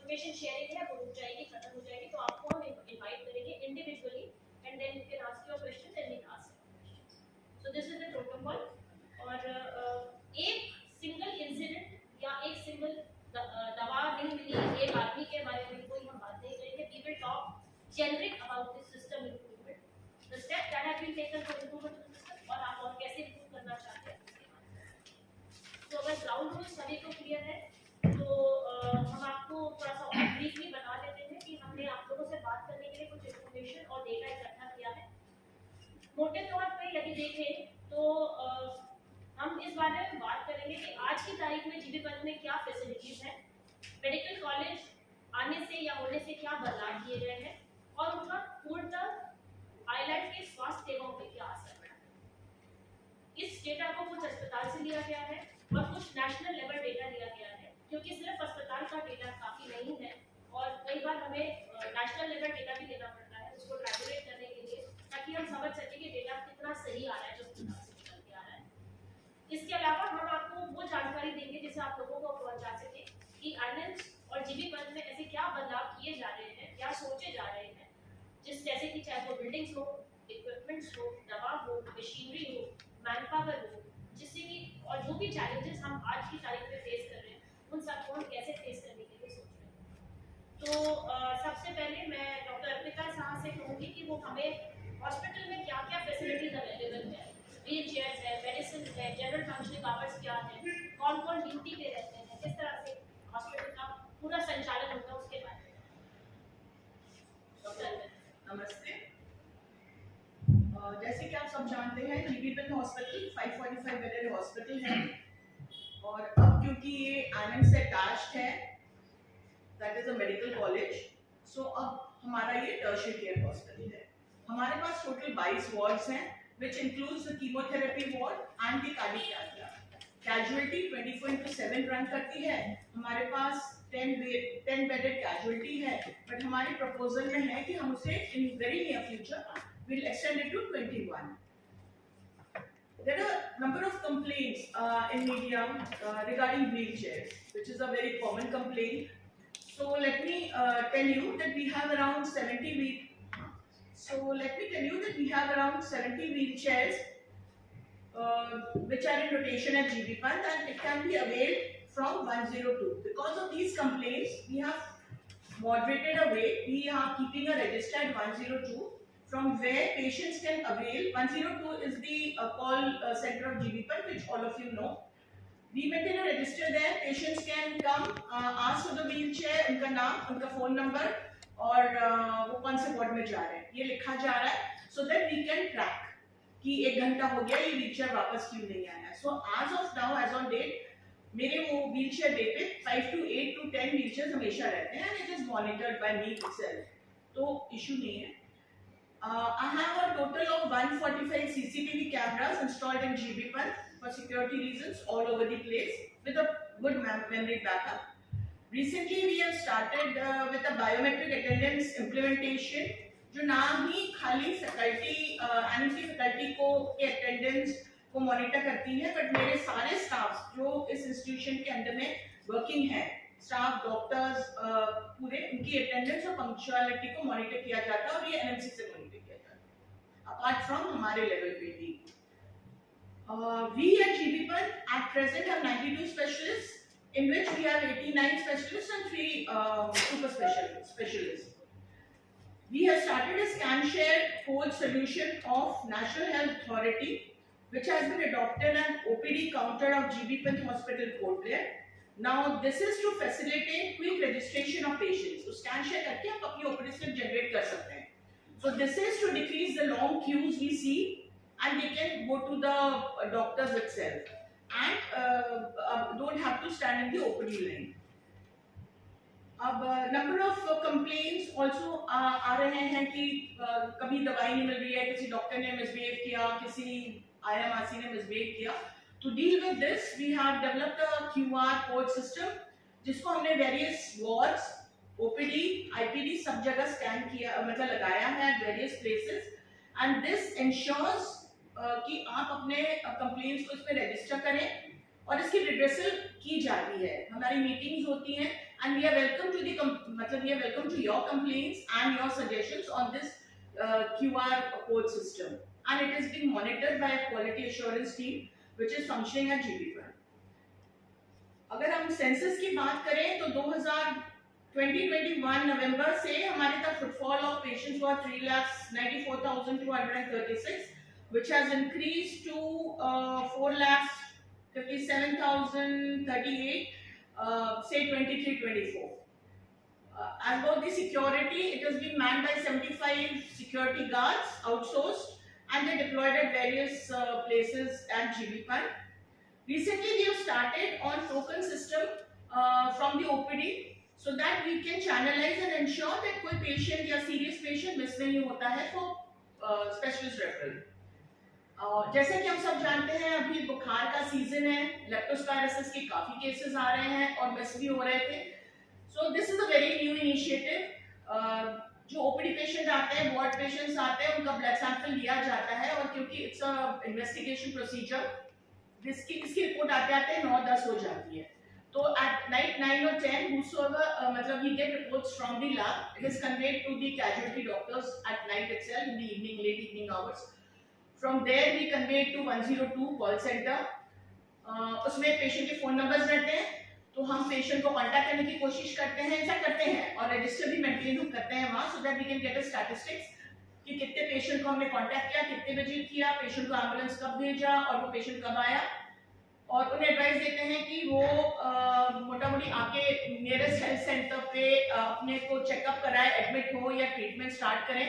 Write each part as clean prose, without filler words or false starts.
Information sharing है वो रुक जाएगी, खत्म हो जाएगी, तो आपको हम इनवाइट करेंगे individually and then you can ask your questions and we ask questions. So this is the protocol. और एक सिंगल इंसिडेंट या एक सिंगल दवा नहीं मिली एक आदमी के बारे में कोई हम बात नहीं करेंगे। We will talk generic about this system improvement, the step that have been taken for improvement of the system, और आप और कैसे इम्प्रूव करना चाहते हैं। तो अगर ग्राउंड रूल सभी को क्लियर है तो हम आपको थोड़ा सा और ब्रीफली बता देते हैं कि हमने आप लोगों से बात करने के लिए कुछ इन्फॉर्मेशन और डेटा इकट्ठा किया है। मोटे तौर पे यदि देखें तो हम इस बारे में बात करेंगे कि आज की तारीख में जीबीपंथ में क्या फैसिलिटीज हैं, मेडिकल कॉलेज आने से या होने से क्या बदलाव किए गए हैं, और उनका पूर्णतः आइलैंड के स्वास्थ्य सेवाओं पर क्या असर है। इस डेटा को कुछ अस्पताल से लिया गया है और कुछ नेशनल लेवल डेटा लिया गया है, क्योंकि सिर्फ अस्पताल का डेटा काफी नहीं है और कई बार हमें नेशनल लेवल डेटा भी लेना पड़ता है उसको ट्रैकुलेट करने के लिए, ताकि हम समझ सकें कि डेटा कितना सही आ रहा है जो अस्पताल से निकल के आ रहा है। इसके अलावा हम आपको वो जानकारी देंगे जिसे आप लोगों को पहुंचा सके कि आइलैंड और जीबीपंथ में ऐसे क्या बदलाव किए जा रहे हैं, क्या सोचे जा रहे हैं, जिस जैसे कि चाहे वो बिल्डिंग्स हो, इक्विपमेंट्स हो, दवा हो, मशीनरी हो, मैन पावर हो, जिससे कि और जो भी चैलेंजेस हम आज की तारीख में फेस कर रहे हैं उन सबको हम कैसे फेस करने के लिए सोच रहे हैं। तो सबसे पहले मैं डॉक्टर अर्पिता शाह से कहूँगी कि वो हमें हॉस्पिटल में क्या क्या फैसिलिटीज अवेलेबल है, व्हील चेयर्स है, मेडिसिन है, जनरल फंक्शनिंग आवर्स क्या है, कौन कौन ड्यूटी पे रहते हैं, किस तरह से हॉस्पिटल का पूरा संचालन होता है, उसके बारे में। नमस्ते। जैसे कि आप सब जानते हैं जीबीपंथ हॉस्पिटल 545 बेडेड हॉस्पिटल है और अब क्योंकि ये आइलैंड से अटैच्ड है, that is a medical college, so अब हमारा ये टर्शियरी केयर हॉस्पिटल है। हमारे पास टोटल 22 वार्ड्स हैं which includes the chemotherapy ward and the cardiac cath lab. Casualty 24/7 run करती है। हमारे पास 10 bedded casualty है, बट हमारे प्रपोजल में है कि हम उसे in very near future will extend it to 21. There are number of complaints in media regarding wheelchairs, which is a very common complaint. So let me tell you that we have around 70 wheelchairs which are in rotation at GBPanth, and it can be availed from 102. Because of these complaints, we have moderated a wait. We are keeping a register at 102 from where patients can avail. 102 is the call center of GBPanth, which all of you know. We maintain a register there. Patients can come, ask for the wheelchair, उनका नाम, उनका phone number और वो कौन से ward में जा रहे हैं ये लिखा जा रहा है, so that we can track कि 1 घंटा हो गया ये व्हीलचेयर वापस क्यों नहीं आया। So as of now, as on date, मेरे वो व्हीलचेयर डे पे 5 to 8 to 10 व्हीलचेयर हमेशा रहते हैं, and it is monitored by me itself, तो इशू नहीं है। I have a total of 145 CCTV cameras installed in GBPanth for security reasons all over the place with a good memory backup. Recently we have started with a biometric attendance implementation, जो ना ही खाली faculty NMC faculty को attendance को monitor करती है, but मेरे सारे staff जो इस इंस्टीट्यूशन के अंदर में वर्किंग है, स्टाफ, डॉक्टर्स, पूरे उनकी अटेंडेंस और पंक्चुअलिटी को मॉनिटर किया जाता है और ये एनएमसी से मॉनिटर किया जाता है अपार्ट फ्रॉम हमारे लेवल पे भी। We at GBPanth at present have 92 specialists, in which we have 89 specialists and 3 super specialists. We have started a scan share code solution of National Health Authority, which has been adopted an OPD counter of GBPanth Hospital Port Blair. Now this is to facilitate quick registration of patients. So scan share करके आप अपनी OPD slip generate कर सकते हैं. So this is to decrease the long queues we see, and they can go to the doctors itself and don't have to stand in the OPD line. अब number of complaints also आ रहे हैं कि कभी दवाई नहीं मिल रही है, किसी डॉक्टर ने मिसबिहेव किया, किसी IMRC ने मिसबिहेव किया। To deal with this we have developed a QR code system, जिसको हमने वेरियस वार्ड्स, OPD, IPD सब जगह स्कैन किया, मतलब लगाया है at various places, and this ensures कि आप अपने कंप्लेंट्स को इस पे रजिस्टर करें और इसकी रिड्रेसल की जाती है। हमारी मीटिंग्स होती हैं and we are welcome to your complaints and your suggestions on this QR code system, and it is being monitored by a quality assurance team which is functioning at GB Fund. अगर हम census की बात करें तो 2021 नवंबर से हमारे तक footfall of patients हुआ 3,94,236, which has increased to 4,57,038, say 23-24. As about the security, it has been manned by 75 security guards outsourced, and they deployed at various places at GB Fund. Recently, we have started on token system from the OPD, so that we can channelize and ensure that कोई patient या serious patient miss नहीं होता है for specialist referral. जैसे कि हम सब जानते हैं अभी बुखार का सीजन है, लेप्टोस्पायरोसिस के काफी केसेस आ रहे हैं और मिस भी हो रहे थे. So this is a very new initiative. जो OPD पेशेंट आते हैं, वार्ड पेशेंट्स आते हैं, उनका ब्लड सैंपल लिया जाता है और क्योंकि इट्स अ इन्वेस्टिगेशन प्रोसीजर, इसकी रिपोर्ट आते आते 9-10 हो जाती है. तो at night 9 or 10, whosoever मतलब we get reports from the lab, it is conveyed to the casualty doctors at night itself, in the evening, late evening hours. From there we convey it to 102 call center. उसमें patient के phone numbers रहते हैं, तो हम patient को contact करने की कोशिश करते हैं, ऐसा करते हैं, और रजिस्टर भी मेंटेन हम करते हैं वहाँ, so that we can get a statistics कि कितने पेशेंट को हमने कांटेक्ट किया, कितने बजे किया, पेशेंट को एम्बुलेंस कब भेजा और वो पेशेंट कब आया, और उन्हें एडवाइस देते हैं कि वो मोटा मोटी आके नियरेस्ट हेल्थ सेंटर पे अपने को चेकअप कराए, एडमिट हो या ट्रीटमेंट स्टार्ट करें.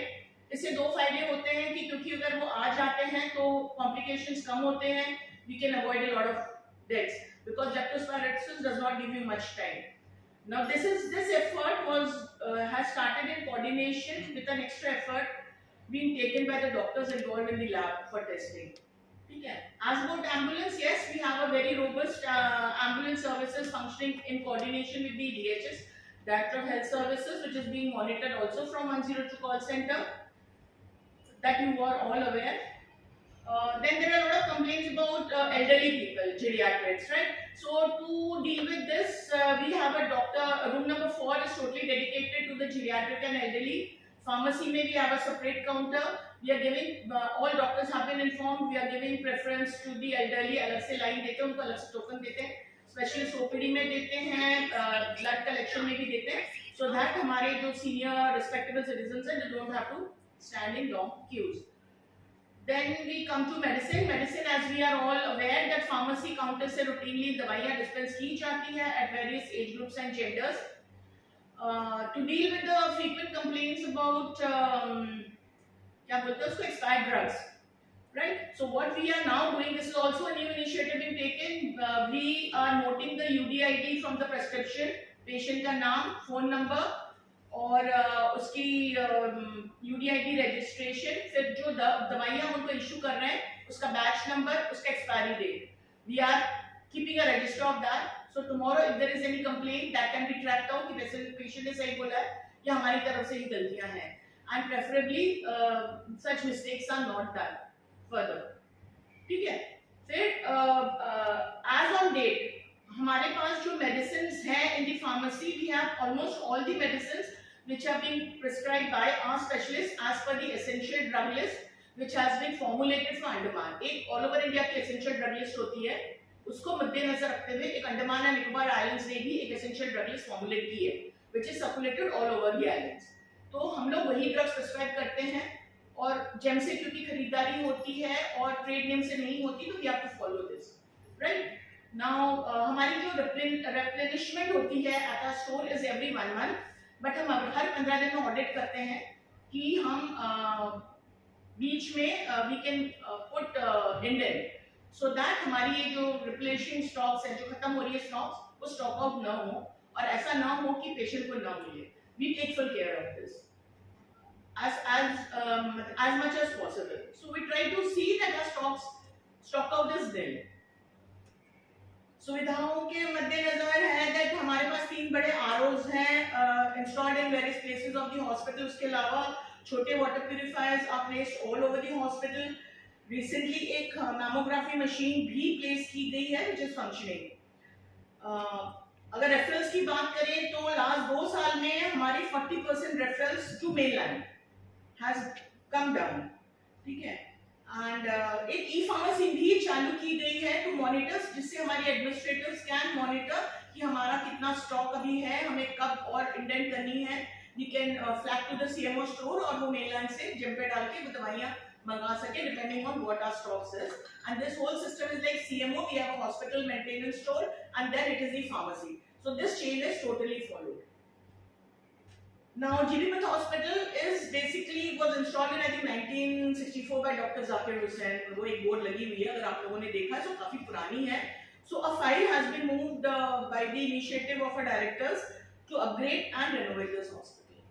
इससे दो फायदे होते हैं कि क्योंकि अगर वो आ जाते हैं तो कॉम्प्लिकेशंस कम होते हैं, we can avoid a lot of deaths because leptospirosis does not give you much time. Now this effort has started in coordination with an extra effort being taken by the doctors involved in the lab for testing. Okay. As about ambulance, yes, we have a very robust ambulance services functioning in coordination with the DHS, Director of Health Services, which is being monitored also from 102 call center, that you are all aware. Then there are a lot of complaints about elderly people, geriatrics, right? So to deal with this, we have a doctor, room number 4 is totally dedicated to the geriatric and elderly. Pharmacy में we have a separate counter. We are giving, all doctors have been informed, we are giving preference to the elderly, अलग से line देते हैं, उनको अलग से token देते हैं, specialist OPD में देते हैं, blood collection में भी देते हैं, so that हमारे जो senior respectable citizens हैं, they don't have to stand in long queues. Then we come to medicine. Medicine, as we are all aware, that pharmacy counters से routinely दवाइयाँ dispense की जाती है at various age groups and genders. To deal with the frequent complaints about क्या बोलते हैं उसको, expired drugs, right? So what we are now doing, this is also a new initiative being taken. We are noting the UDID from the prescription, patient का नाम, phone number, और उसकी UDID registration, फिर जो दवाइयाँ हम उनको इशू कर रहे हैं उसका बैच नंबर, उसका expiry date. We are keeping a register of that, so tomorrow if there is any complaint that can be tracked out कि वैसे पेशेंट ने सही बोला है या हमारी तरफ से ही गलतियां हैं, and preferably such mistakes are not done further. ठीक है. फिर एज ऑन डेट हमारे पास जो मेडिसिन हैं in the pharmacy, we have almost all the medicines which are being prescribed by our specialists as per the essential drug list which has been formulated for Andaman. एक all over India की essential drug list होती है, उसको मद्देनजर रखते हुए एक Andaman and Nicobar islands ने भी एक essential drug list formulate की है which is circulated all over the islands. तो हम लोग वही ड्रग्स प्रिस्क्राइब करते हैं, और जेम से क्योंकि खरीदारी होती है और ट्रेड नेम से नहीं होती, तो we have to follow this, right. Now हमारी जो रिप्लेनिशमेंट होती है at our store is every 1 month, but हम हर 15 दिन में ऑडिट करते हैं कि हम बीच में we can put indent so that हमारी ये जो रिप्लेनिशिंग स्टॉक्स है, जो खत्म हो रही है स्टॉक्स, वो स्टॉक आउट ना हो और ऐसा ना हो कि पेशेंट को ना मिले. We take full care of this as much as possible. So we try to see that our stock out is nil. सुविधाओं के मद्देनजर है that हमारे पास 3 बड़े ROs हैं installed in various places of the hospital. उसके अलावा छोटे water purifiers are placed all over the hospital. Recently एक mammography machine भी place की गई है which is functioning. अगर रेफरल्स की बात करें तो लास्ट 2 साल में हमारी 40% referrals to mainland has come down, ठीक है। एंड एक ई फार्मेसी भी चालू की गई है टू मॉनिटर्स, जिससे हमारे एडमिनिस्ट्रेटर्स कैन मॉनिटर कि हमारा कितना स्टॉक अभी है, हमें कब और इंडेंट करनी है। We can flag to the CMO store और वो मेनलैंड से जिम्पे डाल के वो दवाइयां मंगा सके depending on what our stocks is. And this whole system is like CMO, we have a hospital maintenance store and then it is the pharmacy. So this chain is totally followed. Now GB Path Hospital is basically was installed in I think 1964 by Dr. Zakir Hussain. वो एक board लगी हुई है, अगर आप लोगों ने देखा तो काफी पुरानी है। So a file has been moved by the initiative of our directors to upgrade and renovate this hospital.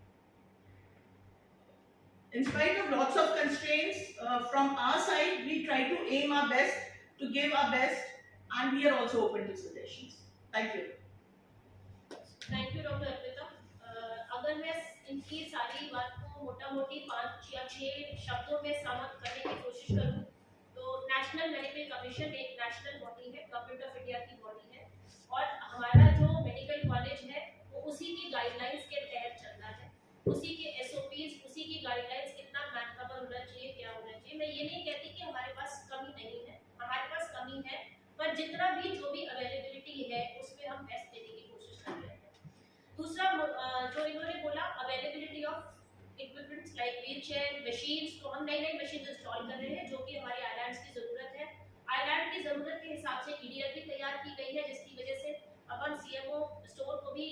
In spite of lots of constraints from our side, we try to aim our best to give our best, and we are also open to suggestions. Thank you. Thank you doctor Arpita. अगर मैं इनकी सारी बात को मोटा मोटी 5 या 6 शब्दों में समअप करने की कोशिश करूं तो नेशनल मेडिकल कमीशन एक नेशनल बॉडी है, गवर्नमेंट ऑफ इंडिया की बॉडी है, और हमारा जो मेडिकल कॉलेज है वो उसी की गाइडलाइंस के तहत चलता है, उसी के एसओपीज, उसी की गाइडलाइंस, कितना मैन पावर होना चाहिए, क्या होना चाहिए। मैं ये नहीं कहती कि हमारे पास कमी नहीं है, हमारे पास कमी है, पर जितना भी जो भी अवेलेबिलिटी है उसमें हम बेस्ट देने की कोशिश कर रहे हैं। दूसरा जो इन्होंने बोला availability of equipments like wheel chair machines, तो हम नई नई मशीन इंस्टॉल कर रहे हैं जो कि हमारे आइलैंड्स की जरूरत है। आइलैंड की जरूरत के हिसाब से ईडीएल भी तैयार की गई है, जिसकी वजह से अपन सीएमओ स्टोर को भी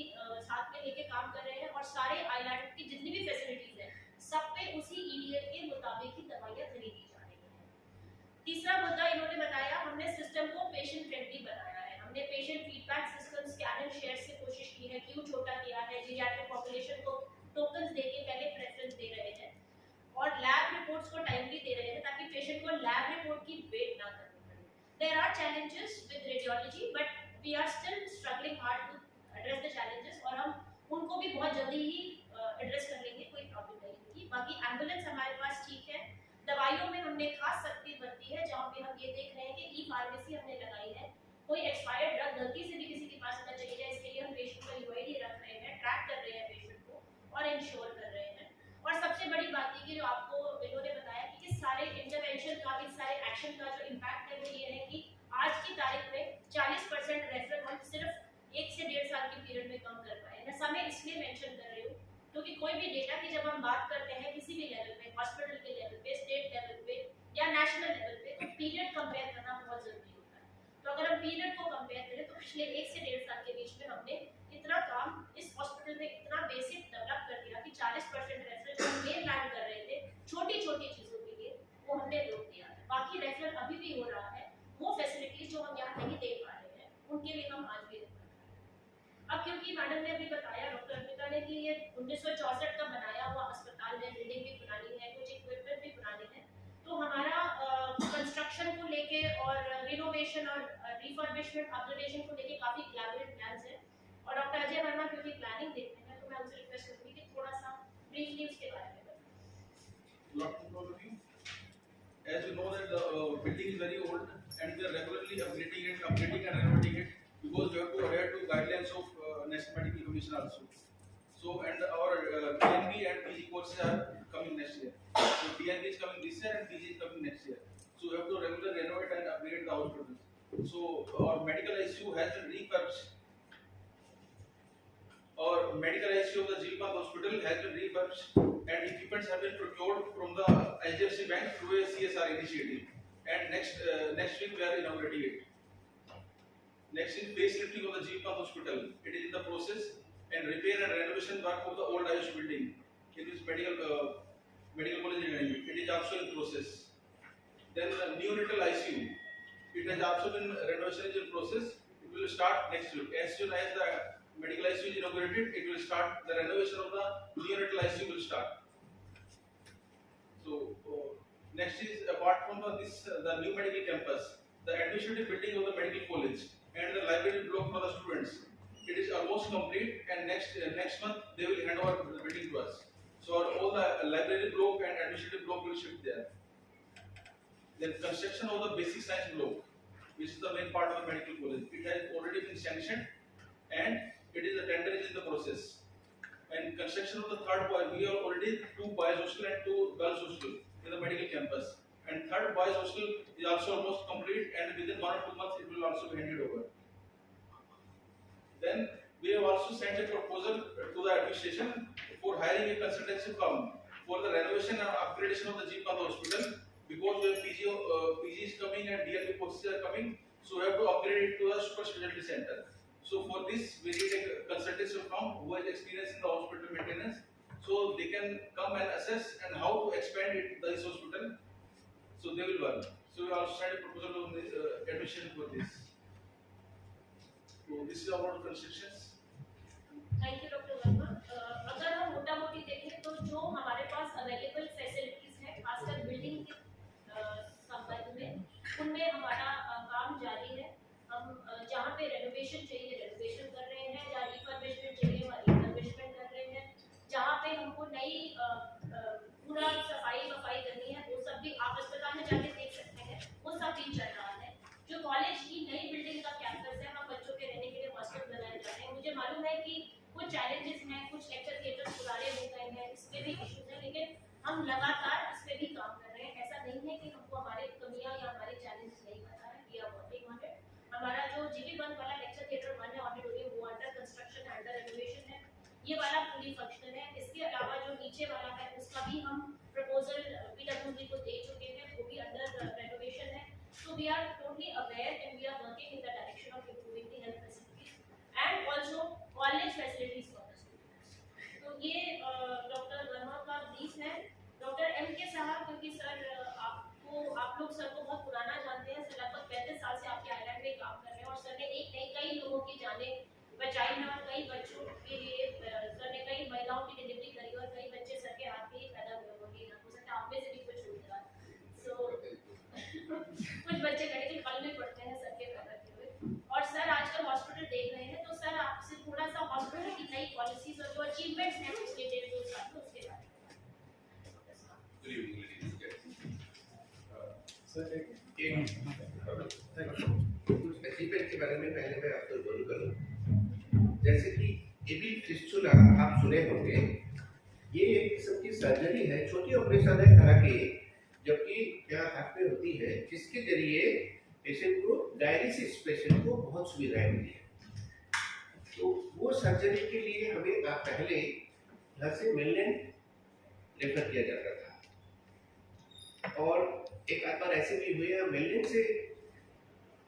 साथ में लेके काम कर रहे हैं, और सारे आइलैंड की जितनी भी फैसिलिटीज है सब पे उसी ईडीएल के मुताबिक ही दवाइयां खरीदी जा रही हैं। तीसरा मुद्दा इन्होंने बताया, हमने सिस्टम को पेशेंट फ्रेंडली बनाया है, हमने patient feedback system scan and share से कोशिश की है, क्यों छोटा किया है, जीरियाट्रिक पॉपुलेशन को टोकन्स देके पहले प्रेफरेंस दे रहे हैं, और लैब रिपोर्ट्स को टाइमली दे रहे हैं ताकि पेशेंट को लैब रिपोर्ट की वेट ना करनी पड़े। There are challenges with radiology, but we are still struggling hard to address the challenges, और हम उनको भी बहुत जल्दी ही एड्रेस कर लेंगे, कोई प्रॉब्लम नहीं होगी। बाकी एम्बुलेंस हमारे पास ठीक है, दवाइयों में हमने खास सख्ती बरती है, जहाँ पे हम ये देख रहे हैं कि ई फार्मेसी हमने लगाई है, कोई एक्सपायर्ड ड्रग गलती से भी किसी के पास न चली जाए, इसके लिए हम पेशेंट का यूआईडी रख रहे हैं, ट्रैक कर रहे हैं पेशेंट को और इंश्योर कर रहे हैं। और सबसे बड़ी बात ये कि जो आपको इन्होंने बताया कि इस सारे इंटरवेंशन का, इस सारे एक्शन का जो इम्पैक्ट है वो ये है कि आज की तारीख में 40% रेफरल हम सिर्फ 1 से 1.5 साल के पीरियड में कम कर पाए। मैं समय इसलिए मेंशन कर रही हूँ क्योंकि कोई भी डेटा की जब हम बात करते हैं किसी भी लेवल पे, हॉस्पिटल के लेवल पे, स्टेट लेवल पे या नेशनल लेवल पे, तो पीरियड कंपेयर करना बहुत जरूरी होता है। तो अगर हम पीरियड को कंपेयर करें तो पिछले 1 से 1.5 साल के बीच में हमने इतना काम इस हॉस्पिटल में इतना बेसिक डेवलप कर दिया कि 40% रेफरल जो मेन लैंड कर रहे थे छोटी छोटी चीजों के लिए, वो हमने रोक दिया है। बाकी रेफरल अभी भी हो रहा है, वो फैसिलिटीज जो हम यहाँ नहीं दे पा रहे हैं उनके लिए हम आज भी। अब क्योंकि मैडम ने अभी बताया, डॉक्टर अर्पिता ने, कि ये 1964 का बनाया हुआ अस्पताल है, बिल्डिंग भी पुरानी है, कुछ इक्विपमेंट भी पुराने हैं, तो हमारा कंस्ट्रक्शन को लेके और रिनोवेशन और रिफर्बिशमेंट अपग्रेडेशन को लेके काफी इलैबोरेट प्लान्स हैं। और डॉक्टर अजय वर्मा क्योंकि प्लानिंग देखते हैं तो मैं उनसे रिक्वेस्ट करूंगी कि थोड़ा सा ब्रीफली उसके बारे में बताएं। As you know that the building is very old and we are regularly upgrading and renovating it because we have to adhere to guidelines of National Medical Commission also. So and our DNB and PG courses are coming next year. So DNB is coming this year and PG is coming next year. So we have to regularly renovate and upgrade the hospitals. So our medical ICU has been refurbished. Our medical ICU of the GB Path Hospital has been refurbished and equipments have been procured from the HDFC Bank through a CSR initiative. And next week we are inaugurating it. Next is facelifting of the GB Path Hospital. It is in the process, and repair and renovation work of the old Ayush building in this medical college it is also in process. Then the neonatal ICU, it has also been renovation is in process. It will start next week. As soon as the medical ICU is inaugurated, it will start. The renovation of the neonatal ICU will start. So next is apart from the new medical campus, the administrative building of the medical college and the library block for the students. It is almost complete, and next month they will hand over the building to us. So all the library block and administrative block will shift there. Then construction of the basic science block, which is the main part of the medical college, it has already been sanctioned, and it is the tender is in the process. And construction of the third boy, we have already 2 boys hostel and 2 girls hostel in the medical campus. And third boys hostel is also almost complete, and within 1 or 2 months it will also be handed over. Then we have also sent a proposal to the administration for hiring a consultancy firm for the renovation and upgradation of the Jeepnath hospital, because we have PG is coming and DLP courses are coming, so we have to upgrade it to a super specialty center. So for this, we need a consultancy firm who has experience in the hospital maintenance, so they can come and assess and how to expand it this hospital. So they will work. So we also sent a proposal on the admission for this. So this is about constructions. Thank you doctor Verma. अगर हम मोटा मोटी देखें तो जो हमारे पास available facilities है खासकर बिल्डिंग के संबंध में, उनमें हमारा काम जारी है। हम जहाँ पे रेनोवेशन चाहिए रेनोवेशन कर रहे हैं, जहाँ रिफर्बिशमेंट चाहिए वहाँ रिफर्बिशमेंट कर रहे हैं, जहाँ पे हमको नई पूरा सफाई करनी है वो सब भी आप अस्पताल में जाके देख सकते हैं, वो सब भी चल रहा है। जो कॉलेज की नई बिल्डिंग का कैंपस है, हम बच्चों के रहने के लिए हॉस्टल बनाए जा रहे हैं। मुझे मालूम है कि कुछ चैलेंजेस हैं, कुछ लेक्चर थिएटर्स पुराने हो गए हैं, इसके भी इश्यूज हैं, लेकिन हम लगातार इस पे भी काम कर रहे हैं। ऐसा नहीं है कि हमको हमारे कमियां या हमारे चैलेंजेस नहीं पता है। We are working on it. हमारा जो जीबी1 वाला लेक्चर थिएटर 1 है ऑडिटोरियम, वो अंडर कंस्ट्रक्शन है, अंडर रेनोवेशन है। ये वाला फुली फंक्शनल है। इसके अलावा जो नीचे वाला है उसका भी हम प्रपोजल पीडब्ल्यूडी को दे चुके हैं, वो भी अंडर रेनोवेशन है। So we are totally aware and we are working in the direction of improving the health facilities and also college facilities for the students. तो ये डॉक्टर वर्मा का ब्रीफ है। डॉक्टर एम के साहब, क्योंकि सर आप लोग सर को बहुत पुराना जानते हैं, सर लगभग 35 साल से आपके आइलैंड में काम कर रहे हैं और सर ने कई लोगों की जानें बचाई हैं और कई बच्चों के लिए सर ने कई महिलाओं की डिलीवरी करी और कई बच्चे सर के हाथ में ही पैदा हुए होंगे। हो सकता है आप में से भी कुछ होगा। कुछ बच्चे मेडिकल कॉलेज में पढ़ते हैं सर के पैदा किए हुए। और सर आजकल हॉस्पिटल देख रहे हैं, तो सर आपसे थोड़ा सा हॉस्पिटल की नई पॉलिसीज और जो अचीवमेंट्स हैं पिछले 1.5 साल में उसके बारे कुछ अचीवमेंट के बारे में पहले मैं आपको बोल करूं। जैसे कि एबी फिस्टुला आप सुने होंगे, ये एक किस्म की सर्जरी है, छोटी ऑपरेशन है तरह की, जबकि यहाँ हाथ में होती है, जिसके जरिए पेशेंट को डायलिसिस पेशेंट को बहुत सुविधाएं मिली है। तो वो सर्जरी के लिए हमें पहले यहाँ से मेनलैंड रेफर किया जाता था, और एक आध बार ऐसे भी हुए हम मेनलैंड से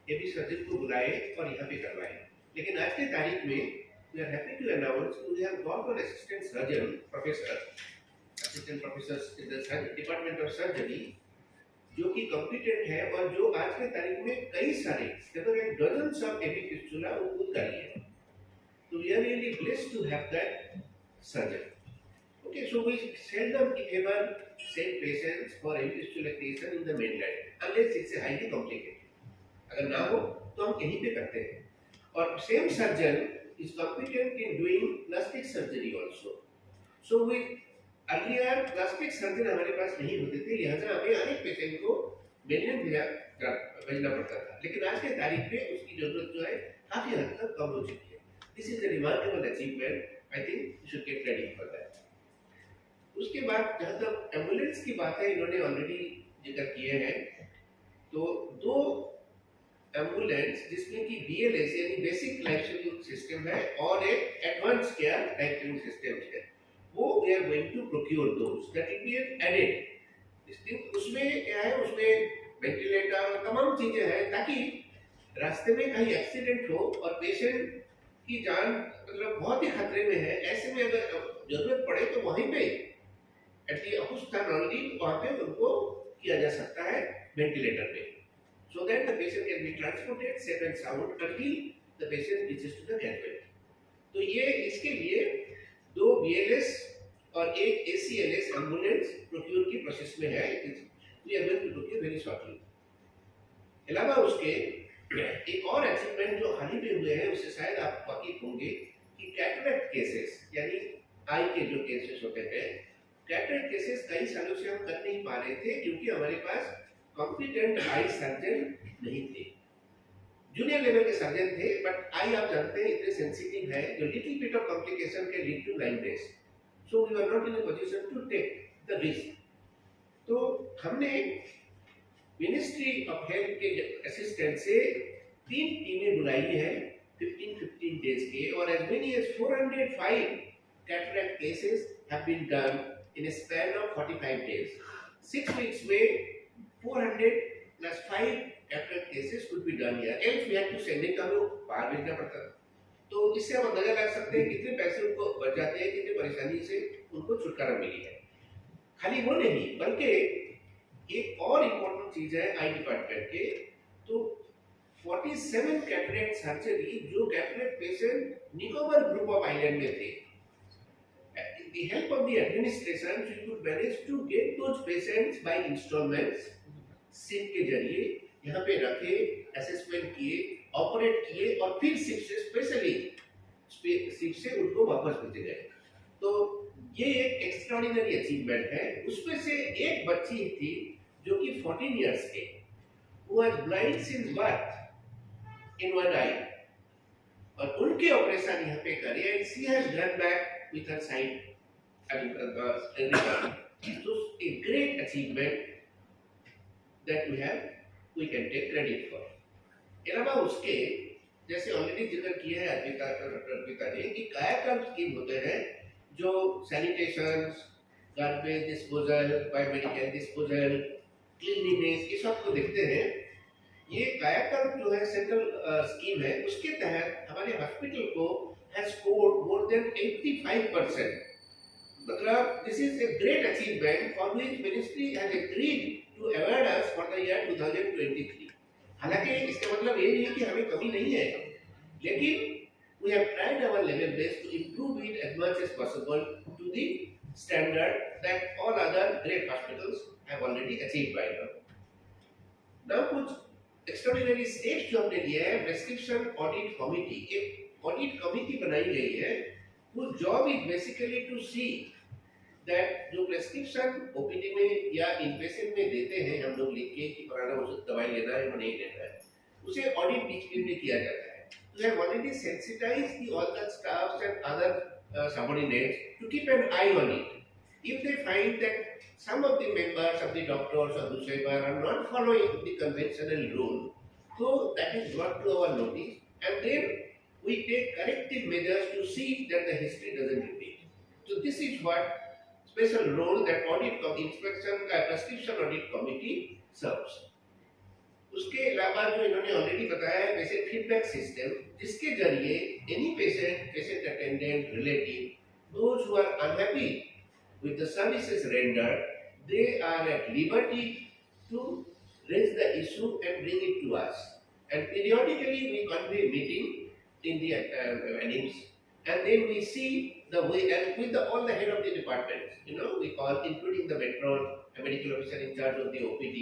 एबी सर्जन को बुलाए और यहाँ पे करवाए। लेकिन आज के तारीख में we are happy to announce we have got an assistant surgeon professor, assistant professors in the department of surgery, जो कि कॉम्पिटेंट है और जो आज के तारीख में कई सारे dozens of एबी फिस्टुला वो खुद करी है। So we are really blessed to have that surgeon. Okay, so we seldom if ever send patients for AV fistula creation in the mainland unless it's a highly complicated. अगर ना हो तो हम कहीं पे करते हैं। और same surgeon is competent in doing plastic surgery also. So we earlier plastic surgeon हमारे पास नहीं होते थे, लिहाजा हमें अनेक पेशेंट को मेनलैंड भेजना पड़ता था। लेकिन आज के तारीख में उसकी जरूरत जो है काफी हद तक कम हो चुकी है। This is a remarkable achievement. I think you should get ready for that. उसके बाद जहाँ तक एम्बुलेंस की बात है, इन्होंने ऑलरेडी जिक्र किए हैं। तो 2 एम्बुलेंस जिसमें कि BLS यानी बेसिक लाइफ सेविंग सिस्टम है और एक advance care life saving system है, वो we are going to procure those that will be added. उसमें क्या है, उसमें वेंटिलेटर और तमाम चीजें हैं ताकि रास्ते में कहीं एक्सीडेंट हो और पेशेंट की जान मतलब बहुत ही खतरे में है, ऐसे में अगर जरूरत पड़े तो वहीं पे एट दी अपुस्तान ओनली वहाँ पे उनको किया जा सकता है वेंटिलेटर पे, so that the patient can be transported safe and sound until the patient reaches to the casualty. तो ये इसके लिए 2 BLS और एक ACLS एम्बुलेंस प्रोक्योर की प्रोसेस में है। We are going to procure very shortly. अलावा उसके एक और अचीवमेंट जो हाल ही में हुए हैं उससे शायद आप वाकिफ होंगे कि कैटरेक्ट केसेस यानी आई के जो केसेस होते हैं, कैटरेक्ट केसेस कई सालों से हम कर नहीं पा रहे थे क्योंकि हमारे पास कॉम्पिटेंट आई सर्जन नहीं थे। जूनियर लेवल के सर्जन थे, बट आई आप जानते हैं इतने सेंसिटिव है, जो लिटिल बिट ऑफ कॉम्प्लिकेशन के lead to blindness, so we are not in a position to take the risk. तो हमने मिनिस्ट्री ऑफ हेल्थ के असिस्टेंट से 3 टीमें बुलाई है 15 डेज के, और as many as 405 cataract cases have been done in a span of 45 days. 6 weeks में 400 plus 5 cataract cases could be done here. Else we have to send it, हमें बाहर भेजना पड़ता। तो इससे हम अंदाजा लगा सकते हैं कितने पैसे उनको बच जाते हैं, कितने परेशानी से उनको छुटकारा मिली है। खाली वो नहीं, बल्कि एक और इम्पोर्टेंट चीज है आई डिपार्टमेंट के, तो 47 कैटरेक्ट सर्जरी जो cataract patient Nicobar group of island में थे, with the help of the administration we could manage to get those patients by installments, सिप के जरिए यहाँ पे रखे, असेसमेंट किए, ऑपरेट किए, और फिर सिप से स्पेशली सिप से उनको वापस भेजे गए। तो ये एक एक्स्ट्राऑर्डिनरी अचीवमेंट है। उसमें से एक बच्ची थी जो कि 14 इयर्स के, who was blind since birth in one eye, और उनके ऑपरेशन यहाँ पे करे, and she has gone back with her sight and recovered. So a great achievement that we can take credit for. अलावा उसके जैसे ऑलरेडी जिक्र किया है अर्पिता ने कि कायाकल्प स्कीम होते हैं जो sanitation, garbage disposal, biomedical disposal, cleanliness, ये सब को देखते हैं। ये कायाकल्प जो है सेंट्रल स्कीम है, उसके तहत हमारे हॉस्पिटल को हैज स्कोर्ड मोर देन 85%। मतलब this is a great achievement for which ministry has agreed to award us for the year 2023। हालांकि इसका मतलब ये नहीं है कि हमें कमी नहीं है, लेकिन we have tried our level best to improve it as much as possible to the standard that all other great hospitals have already achieved by now. Now कुछ एक्स्ट्राऑर्डिनरी स्टेप्स जो हमने लिए हैं, प्रेस्क्रिप्शन ऑडिट कमिटी, एक audit committee बनाई गई है, whose job is basically to see that जो प्रेस्क्रिप्शन ओपीडी में या इनपेशेंट में देते हैं हम लोग लिख के कि फलाना मुझे दवाई लेना है या नहीं लेना है, उसे ऑडिट बीच में किया जाता है। We have already sensitized all the staffs and other subordinates to keep an eye on it. If they find that some of the members of the doctors or whosoever are not following the conventional rule, so that is brought to our notice, and then we take corrective measures to see that the history doesn't repeat. So this is what special role that audit inspection prescription audit committee serves. उसके अलावा जो इन्होंने already बताया है patient feedback system, जिसके जरिए any patient attendant, relative, those who are unhappy with the services rendered, they are at liberty to raise the issue and bring it to us, and periodically we convey meeting in the एनिम्स, and then we see the way, and with all the head of the departments, we call, including the matron, a medical officer in charge of the OPD,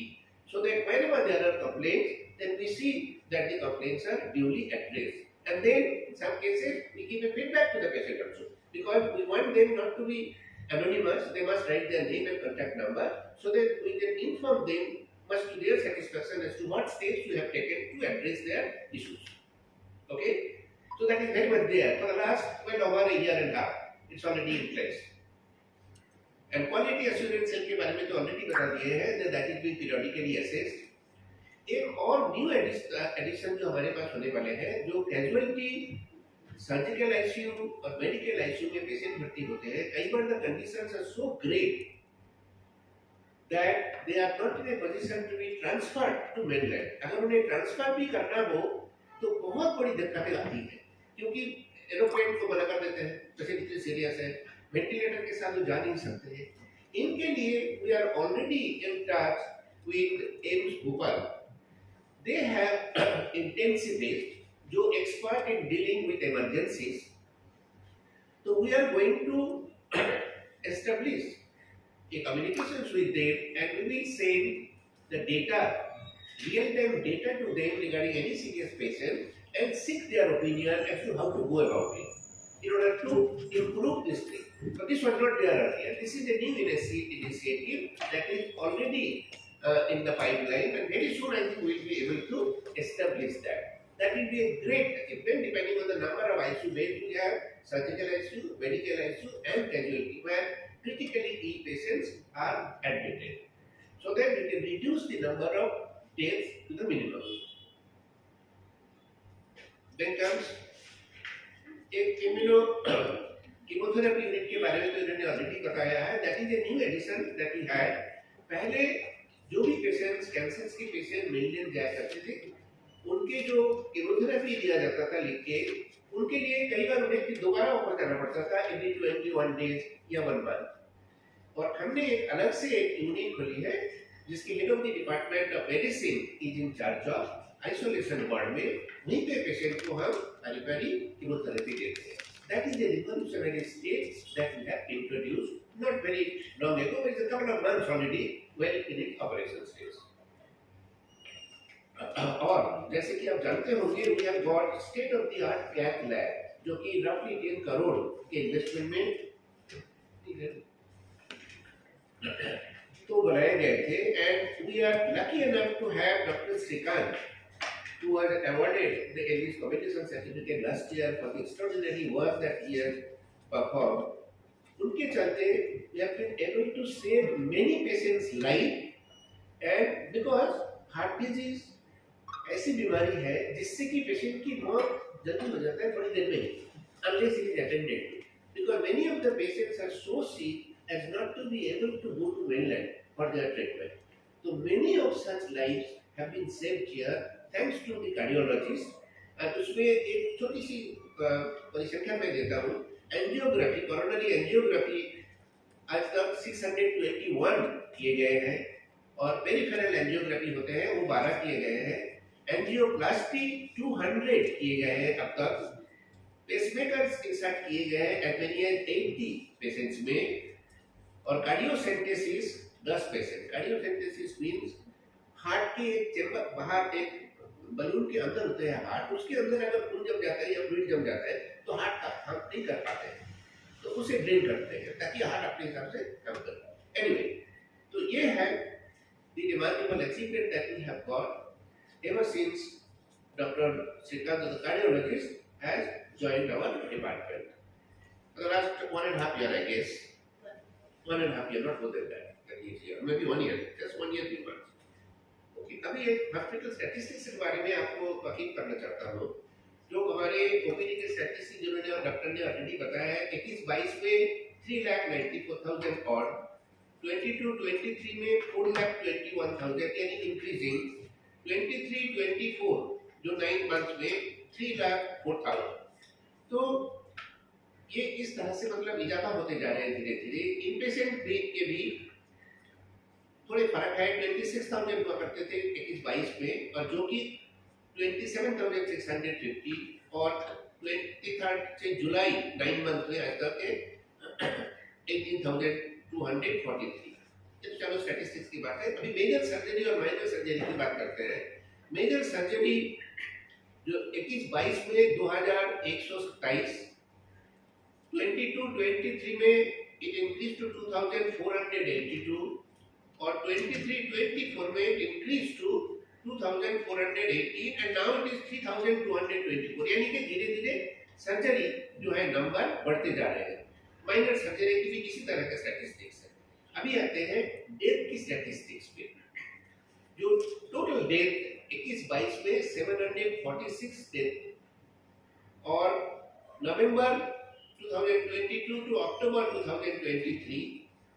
so that whenever there are complaints, then we see that the complaints are duly addressed, and then in some cases we give a feedback to the patient also, because we want them not to be anonymous. They must write their name and contact number so that we can inform them much to their satisfaction as to what steps we have taken to address their issues. Okay, so that is very much there for the last well over a year and a half. It's already in place. And quality assurance cell के बारे में तो already बता दिए हैं, that is being periodically assessed. एक और new addition जो हमारे पास होने वाले हैं, जो कैजुअलिटी सर्जिकल आईसीयू और मेडिकल आईसीयू में पेशेंट भर्ती होते हैं, कई बार the conditions are so great that they are not in a position to be transferred to mainland. अगर उन्हें ट्रांसफर भी करना हो तो बहुत बड़ी दिक्कतें आती हैं, क्योंकि एरोप्लेन को मना कर देते हैं, पेशेंट इतने सीरियस है, वेंटिलेटर के साथ जा नहीं सकते हैं। इनके लिए we are already in touch with AIIMS Bhopal. They have intensivist जो expert in dealing with emergencies, तो we are going to establish a communications with them, and we will send the data, real-time data to them regarding any serious patient, and seek their opinion as to how to go about it in order to improve this thing. But this was not there earlier. This is a new initiative that is already in the pipeline, and very soon I think we will be able to establish that. That will be a great achievement depending on the number of ICU beds we have, surgical ICU, medical ICU and casualty where critically ill patients are admitted. So that we can reduce the number of deaths to the minimum. Then comes एक chemotherapy unit के बारे में तो इन्होंने already बताया है. That is a new addition that we had. पहले जो भी पेशेंट्स कैंसर के पेशेंट मिलने जाया करते थे उनके जो केमोथेरेपी दिया जाता था लिख के उनके लिए कई बार उन्हें दोबारा ऑफर करना पड़ता था एवरी 21 डेज या 1 मंथ. और हमने एक अलग से एक यूनिट खोली है जिसके head of the department of medicine is in charge of isolation ward में. वहीं पे पेशेंट को हम पेरी कीमोथेरेपी देते हैं. That is the revolutionary stage that we have introduced not very long ago, but it's a couple of months already well in it operation stage. और जैसे कि आप जानते होंगे we have got state of the art cath lab जो कि रफली 10 करोड़ के इन्वेस्टमेंट में तो बनाए गए थे. And we are lucky enough to have doctor Srikanth who was awarded the Ellis Competition Certificate last year for the extraordinary work that he has performed. उनके चलते we have been able to save many patients' life and because heart disease ऐसी बीमारी है जिससे कि patient की मौत जल्दी हो जाता है थोड़ी देर में ही unless it is attended to. Because many of the patients are so sick as not to be able to go to mainland for their treatment. So many of such lives have been saved here thanks to the cardiologist. और उसमें एक छोटी सी परिसंख्या मैं देता हूँ. Angiography, coronary angiography आज तक 621 किए गए हैं और पेरिफेरल एंजियोग्राफी होते हैं वो 12 किए गए हैं. एंजियोप्लास्टी 200 किए गए हैं अब तक. पेसमेकर्स इंसर्ट किए गए हैं एट वेरी 80 पेशेंट्स में. और कार्डियोसेंटेसिस 10 पेशेंट. कार्डियोसेंटेसिस मींस हार्ट के एक चेंबर बाहर एक बलून के अंदर होते हैं हार्ट, उसके अंदर अगर खून जम जाता है या फ्लूइड जम जाता है तो हार्ट का काम नहीं कर पाते हैं तो उसे ड्रेन करते हैं ताकि हार्ट अपने हिसाब से काम करे. एनीवे, तो ये है the remarkable achievement that we have got ever since doctor Srikanth the cardiologist has joined our department. For the last 1.5 years, I guess. 1.5 years, not more than that. That is year, maybe 1 year, just 1 year, 3 months. Okay, अभी एक hospital statistics के बारे में आपको वाकिफ करना चाहता हूँ. जो हमारे ओपीडी के स्टैटिस्टिक्स जिन्होंने और डॉक्टर ने ऑलरेडी बताया है 21-22 में 3,94,000 और 22-23 में 4,21,000 यानी इंक्रीजिंग. 23-24 जो 9 मंथ्स में 3,04,000. तो ये इस तरह से मतलब इजाफा होते जा रहे हैं धीरे धीरे. इनपेशेंट बेड के भी थोड़े फर्क है. 26,000 हुआ करते थे 21-22 में और जो कि 27,650 और 23rd से जुलाई 9 मंथ में आज तक 18,243. तो चलो स्टैटिस्टिक्स की बात है. अभी मेजर सर्जरी और माइनर सर्जरी की बात करते हैं. मेजर सर्जरी जो 21-22 में 2,127, 22-23 में it increased to 2,482 और 23-24 में it increased to 2,418 and now it is 3,224. यानी कि धीरे धीरे सर्जरी जो है नंबर बढ़ते जा रहे हैं. माइनर सर्जरी की भी इसी तरह का स्टैटिस्टिक्स है. अभी आते हैं डेथ की स्टैटिस्टिक्स पे. जो टोटल डेथ 21-22 में 746 डेथ और नवंबर 2022 टू अक्टूबर 2023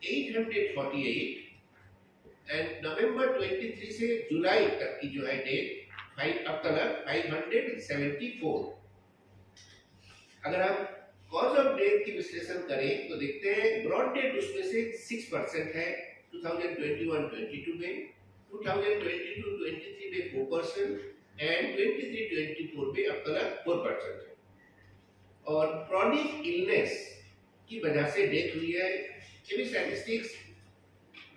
848 एंड नवंबर 23 से जुलाई तक की जो है डेट अब तक 574. अगर हम कॉज ऑफ डेथ की विश्लेषण करें तो देखते हैं ब्रॉड डेथ उसमें से 6% है 2021-22 में, 2022-23 में 4% एंड 23-24 में अब तक 4% है. और क्रॉनिक इलनेस की वजह से डेथ हुई है. ये भी statistics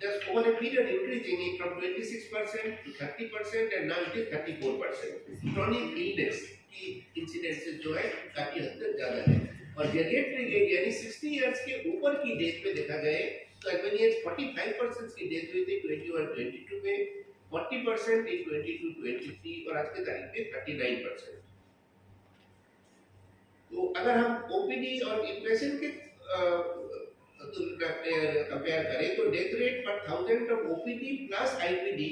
just over a period increasing it from 26% to 30% and now it is 34%. Chronic illness की incidences जो है काफी हद तक ज्यादा है. और geriatric age यानी 60 years के ऊपर की डेथ में देखा गए तो as many as 45% की डेथ हुई थी 21-22 में 40% इन 22-23 और आज के तारीख में 39%। तो अगर हम ओपीडी और इनपेशेंट के कंपेयर करें तो डेथ रेट पर 1000 ऑफ ओपीडी प्लस आईपीडी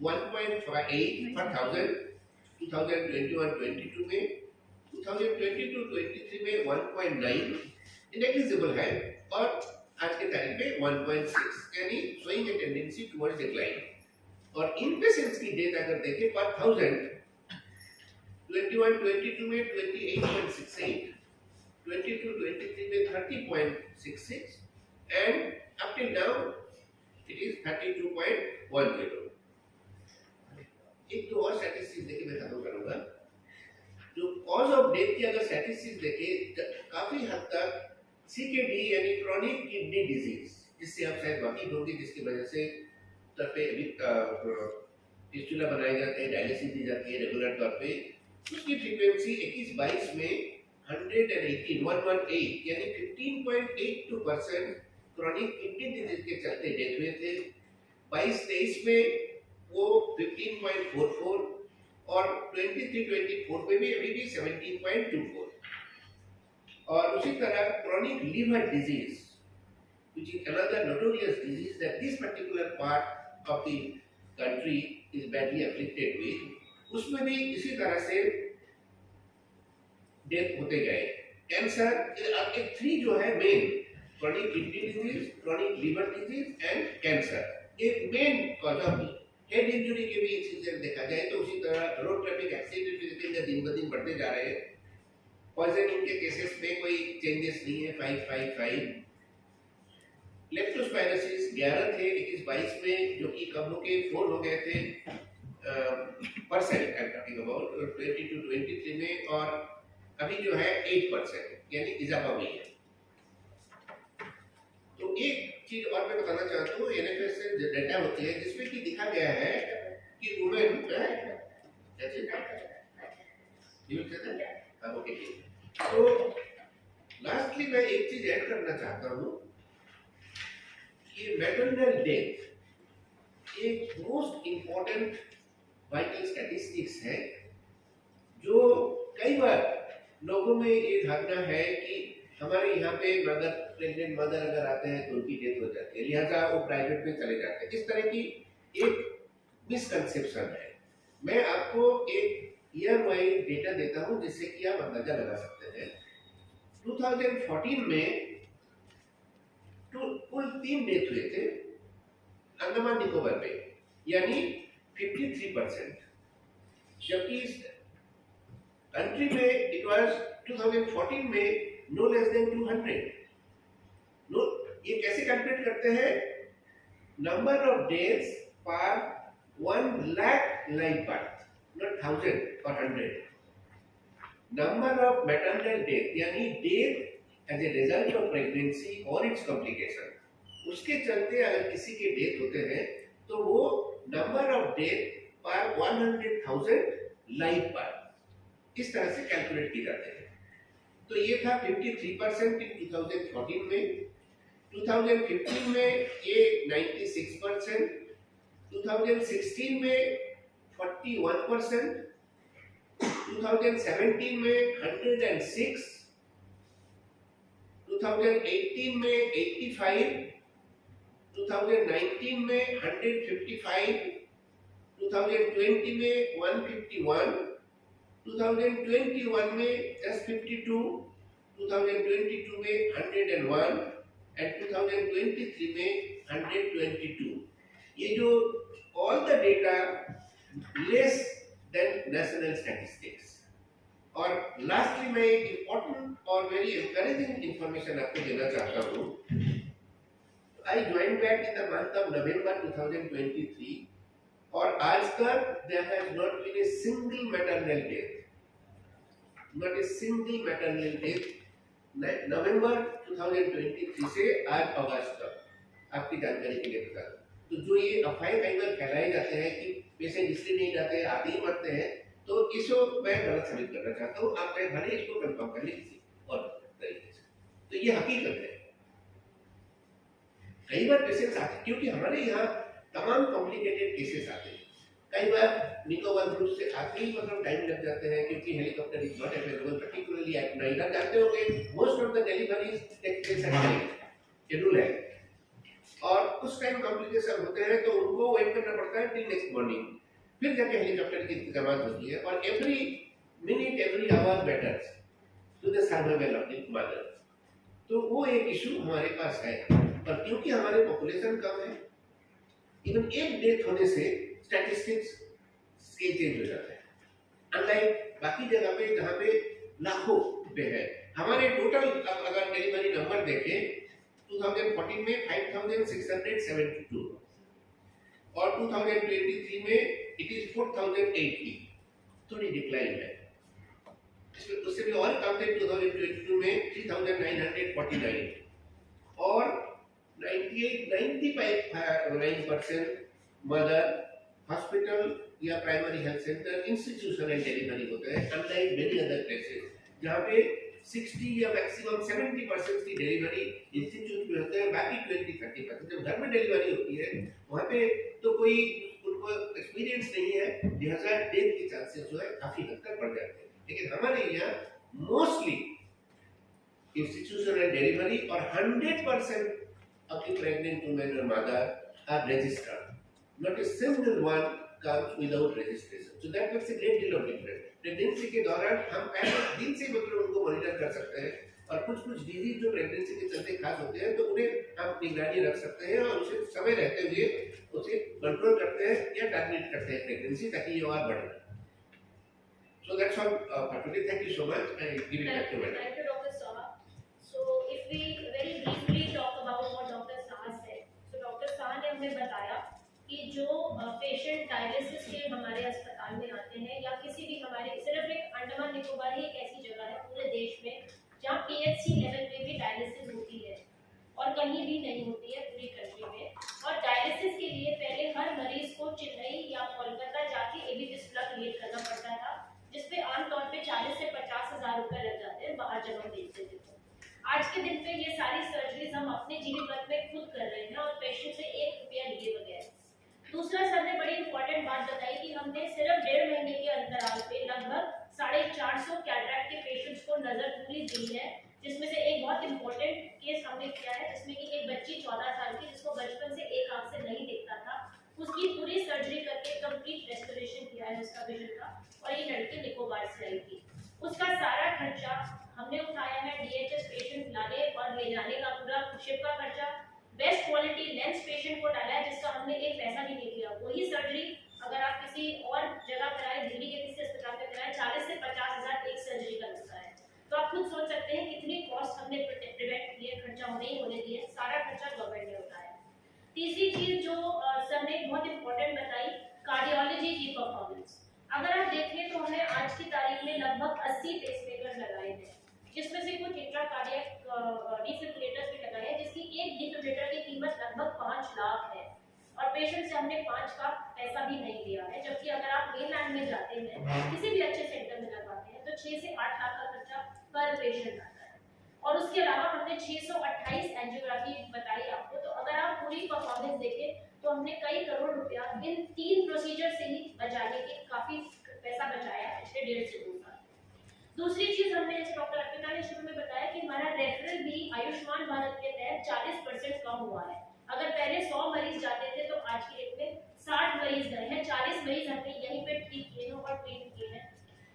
1.58 पर 1000 2021-22 में, 2022-23 में 1.9 नेग्लिजिबल है और आज के तारीख में 1.6 यानी showing a tendency towards decline. और इनपेशेंट्स की डेथ अगर देखें पर 1000 21-22 में 28.68, 22-23 में 30.66 and up till now it is 32.10। एक तो और स्टैटिस्टिक्स देके मैं खत्म करूंगा। जो कॉज ऑफ डेथ की अगर स्टैटिस्टिक्स देखे काफी हद तक सीकेडी यानी क्रॉनिक किडनी डिजीज, जिससे आप शायद वाकिफ होंगे, जिसकी वजह से तौर पे फिस्टुला बनाए जाते हैं, डायलिसिस दी जाती है रेगुलर तौर पे, उसकी फ्रीक्वेंसी 21-22 में 118 यानी 15.82% क्रॉनिक किडनी डिजीज के चलते डेथ हुए थे। 22-23 में वो 15.44 और 23-24 में भी अभी भी 17.24। और उसी तरह chronic liver disease which is another notorious disease that this particular part of the country is badly afflicted with, उसमें भी इसी तरह से डेथ होते गए। कैंसर आपके 3 जो है main, chronic kidney disease, chronic liver disease and cancer, ये main cause of head injury के भी सीजन देखा जाए तो उसी तरह रोड ट्रैफिक एक्सीडेंट दिन ब दिन बढ़ते जा रहे हैं। पॉइजनिंग के केसेस में कोई चेंजेस नहीं है, 555। लेप्टोस्पायरोसिस 11 थे 21-22 में, जो कि कब हो के 4 हो गए थे percent I am talking about 22-23 में, और अभी जो है 8% यानी इजाफा हुई है। तो एक चीज और मैं बताना चाहता हूँ, एनएफएस से डाटा होती है जिसमें कि दिखा गया है कि वुमेन कैसे ओके। तो लास्टली मैं एक चीज ऐड करना चाहता हूँ कि मैटरनल डेथ एक मोस्ट इंपॉर्टेंट वाइटल स्टैटिस्टिक्स है, जो कई बार लोगों में ये धारणा है कि हमारे यहाँ पे मदर, प्रेग्नेंट मदर अगर आते हैं तो उनकी डेथ हो जाती है, लिहाजा वो प्राइवेट में चले जाते हैं। इस तरह की एक मिसकंसेप्शन है। मैं आपको एक ईयर वाइज डेटा देता हूँ जिससे कि आप अंदाजा लगा सकते हैं। 2014 में कुल 3 डेथ हुए थे अंडमान निकोबार में, यानी 53%, जबकि कंट्री में इट वाज 2014 में नो लेस देन 200। नो, ये कैसे कैलकुलेट करते हैं? Number of deaths per 1 lakh life birth, not 1000 or 100। Number of maternal death यानी death as a result of pregnancy और इट्स कॉम्प्लिकेशन, उसके चलते अगर किसी के डेथ होते हैं तो वो नंबर ऑफ डेथ पर 100,000 लाइफ बर्थ इस तरह से कैलकुलेट की जाते हैं। तो ये था 53% इन 2014 में। 2015 में ये 96%, 2016 में 41%, 2017 में 106, 2018 में 85, 2019 में 155, 2020 में 151, 2021 में just 52, 2022 में 101 and 2023 में 122। ये जो all the data less than national statistics। और लास्टली मैं एक इम्पोर्टेंट और वेरी एनकरेजिंग इंफॉर्मेशन आपको देना चाहता हूँ। I join back in the month of November 2023 और आज तक there has not been a single maternal death, not a single maternal death November 2023 से आज अगस्त तक, आपकी जानकारी के लिए बता दूं। तो जो ये अफवाहें कई बार फैलाए जाते हैं कि पेशेंट इसलिए नहीं जाते, आते ही मरते हैं, तो इसको मैं गलत साबित करना चाहता हूँ। आप चाहे भले इसको कंफर्म कर लें किसी और तरीके से, तो ये हकीकत है। कई बार पेशेंट्स आते, क्योंकि हमारे यहाँ तमाम कॉम्प्लिकेटेड केसेस आते हैं, कई बार निकोबार ग्रुप से आते ही मतलब टाइम लग जाते हैं क्योंकि helicopter is not available particularly at night. आप जानते होंगे most of the deliveries take place at night, schedule है, और उस टाइम कॉम्प्लिकेशन होते हैं तो उनको वेट करना पड़ता है टिल नेक्स्ट मॉर्निंग, फिर जाके हेलीकॉप्टर की इंतजाम होती है, और every minute every hour matters to the survival of the mother. तो वो एक इशू हमारे पास है, और क्योंकि हमारे पॉपुलेशन कम है, इवन एक डेथ होने से स्टैटिस्टिक्स स्केल चेंज हो जाता है, अनलाइक बाकी जगह पे जहाँ पे लाखों पे है। हमारे टोटल अगर डिलीवरी नंबर देखें 2014 में 5672 और 2023 में इट इज 4080, थोड़ी डिक्लाइन है। उससे भी और कम थे 2022 में 3949 और 95% मदर हॉस्पिटल या primary health centre institutional delivery होता है, अनलाइक मेनी अदर प्लेसेस जहाँ पे 60 या मैक्सिमम 70% की डिलीवरी इंस्टीट्यूट में होते हैं, बाकी 20-30% जब घर में डिलीवरी होती है वहाँ पे तो कोई उनको एक्सपीरियंस नहीं है, लिहाजा डेथ के चांसेस जो है काफी हद तक बढ़ जाते हैं। लेकिन हमारे यहाँ mostly institutional delivery or 100% of the pregnant women or mother are registered. Not a single one comes without registration. So that makes a great deal of difference. Pregnancy के दौरान हम पहले दिन से मतलब उनको मॉनिटर कर सकते हैं, और कुछ डिजीज जो प्रेगनेंसी के चलते खास होते हैं तो उन्हें हम निगरानी रख सकते हैं और उसे समय रहते हुए उसे कंट्रोल करते हैं या टर्मिनेट करते हैं प्रेगनेंसी, ताकि ये और बढ़े। So that's all for today. Thank you so much. I give it back to Madam. Thank you, Dr. Saha. So if we very briefly talk about what Dr. Saha said, so Dr. Saha ने हमें बताया कि जो patient dialysis के हमारे अस्पताल में आते हैं या किसी भी हमारे, सिर्फ एक अंडमान निकोबार ही एक ऐसी जगह है पूरे देश में जहाँ पीएचसी लेवल पे भी डायलिसिस होती है और कहीं भी नहीं होती है पूरी कंट्री में। और डायलिसिस के लिए पहले हर मरीज को चेन्नई या कोलकाता जाके एबी फिस्टुला क्रिएट करना पड़ता था, जिसपे आमतौर पे 40 से 50 हजार रुपए लग जाते हैं बाहर जब हम देखते थे। आज के दिन पे ये सारी सर्जरीज हम अपने जीवन में खुद कर रहे हैं और पेशेंट से 1 रुपया लिए बगैर। दूसरा, सर ने बड़ी इंपॉर्टेंट बात बताई कि हमने सिर्फ 1.5 महीने के अंतराल पे लगभग 450 कैटरैक्ट के पेशेंट्स को नजर पूरी दी है, जिसमें से एक बहुत इंपॉर्टेंट केस हमने किया है जिसमें कि एक बच्ची 14 साल की जिसको बचपन से एक आंख से नहीं दिखता था, उसकी पूरी सर्जरी करके कंप्लीट रेस्टोरेशन किया है उसका विजन का, और ये लड़की निकोबार से आई थी। उसका सारा खर्चा हमने उठाया है, डीएचएस पेशेंट लाने और ले जाने का पूरा शिप का खर्चा, बेस्ट क्वालिटी लेंस पेशेंट को डाला है जिसका हमने एक पैसा भी नहीं लिया। वही सर्जरी अगर आप किसी और जगह कराए, दिल्ली के किसी अस्पताल में कराए, 40 से 50 हजार एक सर्जरी का लगता है। तो आप खुद सोच सकते हैं कितनी कॉस्ट हमने प्रिवेंट किए, खर्चा नहीं होने दिए, सारा खर्चा गवर्नमेंट ने उठाया। तीसरी चीज जो सर ने बहुत इंपॉर्टेंट बताई, कार्डियोलॉजी की परफॉर्मेंस। अगर आप देखें तो हमने आज की तारीख में लगभग 80 पेसमेकर लगाए हैं, जिसमें से कुछ इंट्राकार्डियक डिफिब्रिलेटर्स भी लगाए हैं, जिसकी एक डिफिब्रिलेटर की कीमत लगभग 5 लाख है, और पेशेंट से हमने 5 का पैसा भी नहीं लिया है। जबकि अगर आप मेनलैंड में जाते हैं, किसी भी अच्छे सेंटर में लगवाते हैं तो 6 से 8 लाख का खर्चा पर पेशेंट आता है। और उसके अलावा हमने 628 एंजियोग्राफी बताई आपको, तो अगर आप पूरी परफॉर्मेंस देखें तो हमने कई करोड़ रुपया इन 3 प्रोसीजर से ही बचाने के काफी पैसा बचाया पिछले 1.5 से 2 साल। दूसरी चीज हमने, जैसे डॉक्टर अर्पिता ने शुरू में बताया कि हमारा रेफरल भी आयुष्मान भारत के तहत 40% कम हुआ है। अगर पहले 100 मरीज जाते थे तो आज की डेट में 60 मरीज गए हैं, 40 मरीज हमने यहीं पे ठीक किए हैं और ट्रीट किए हैं।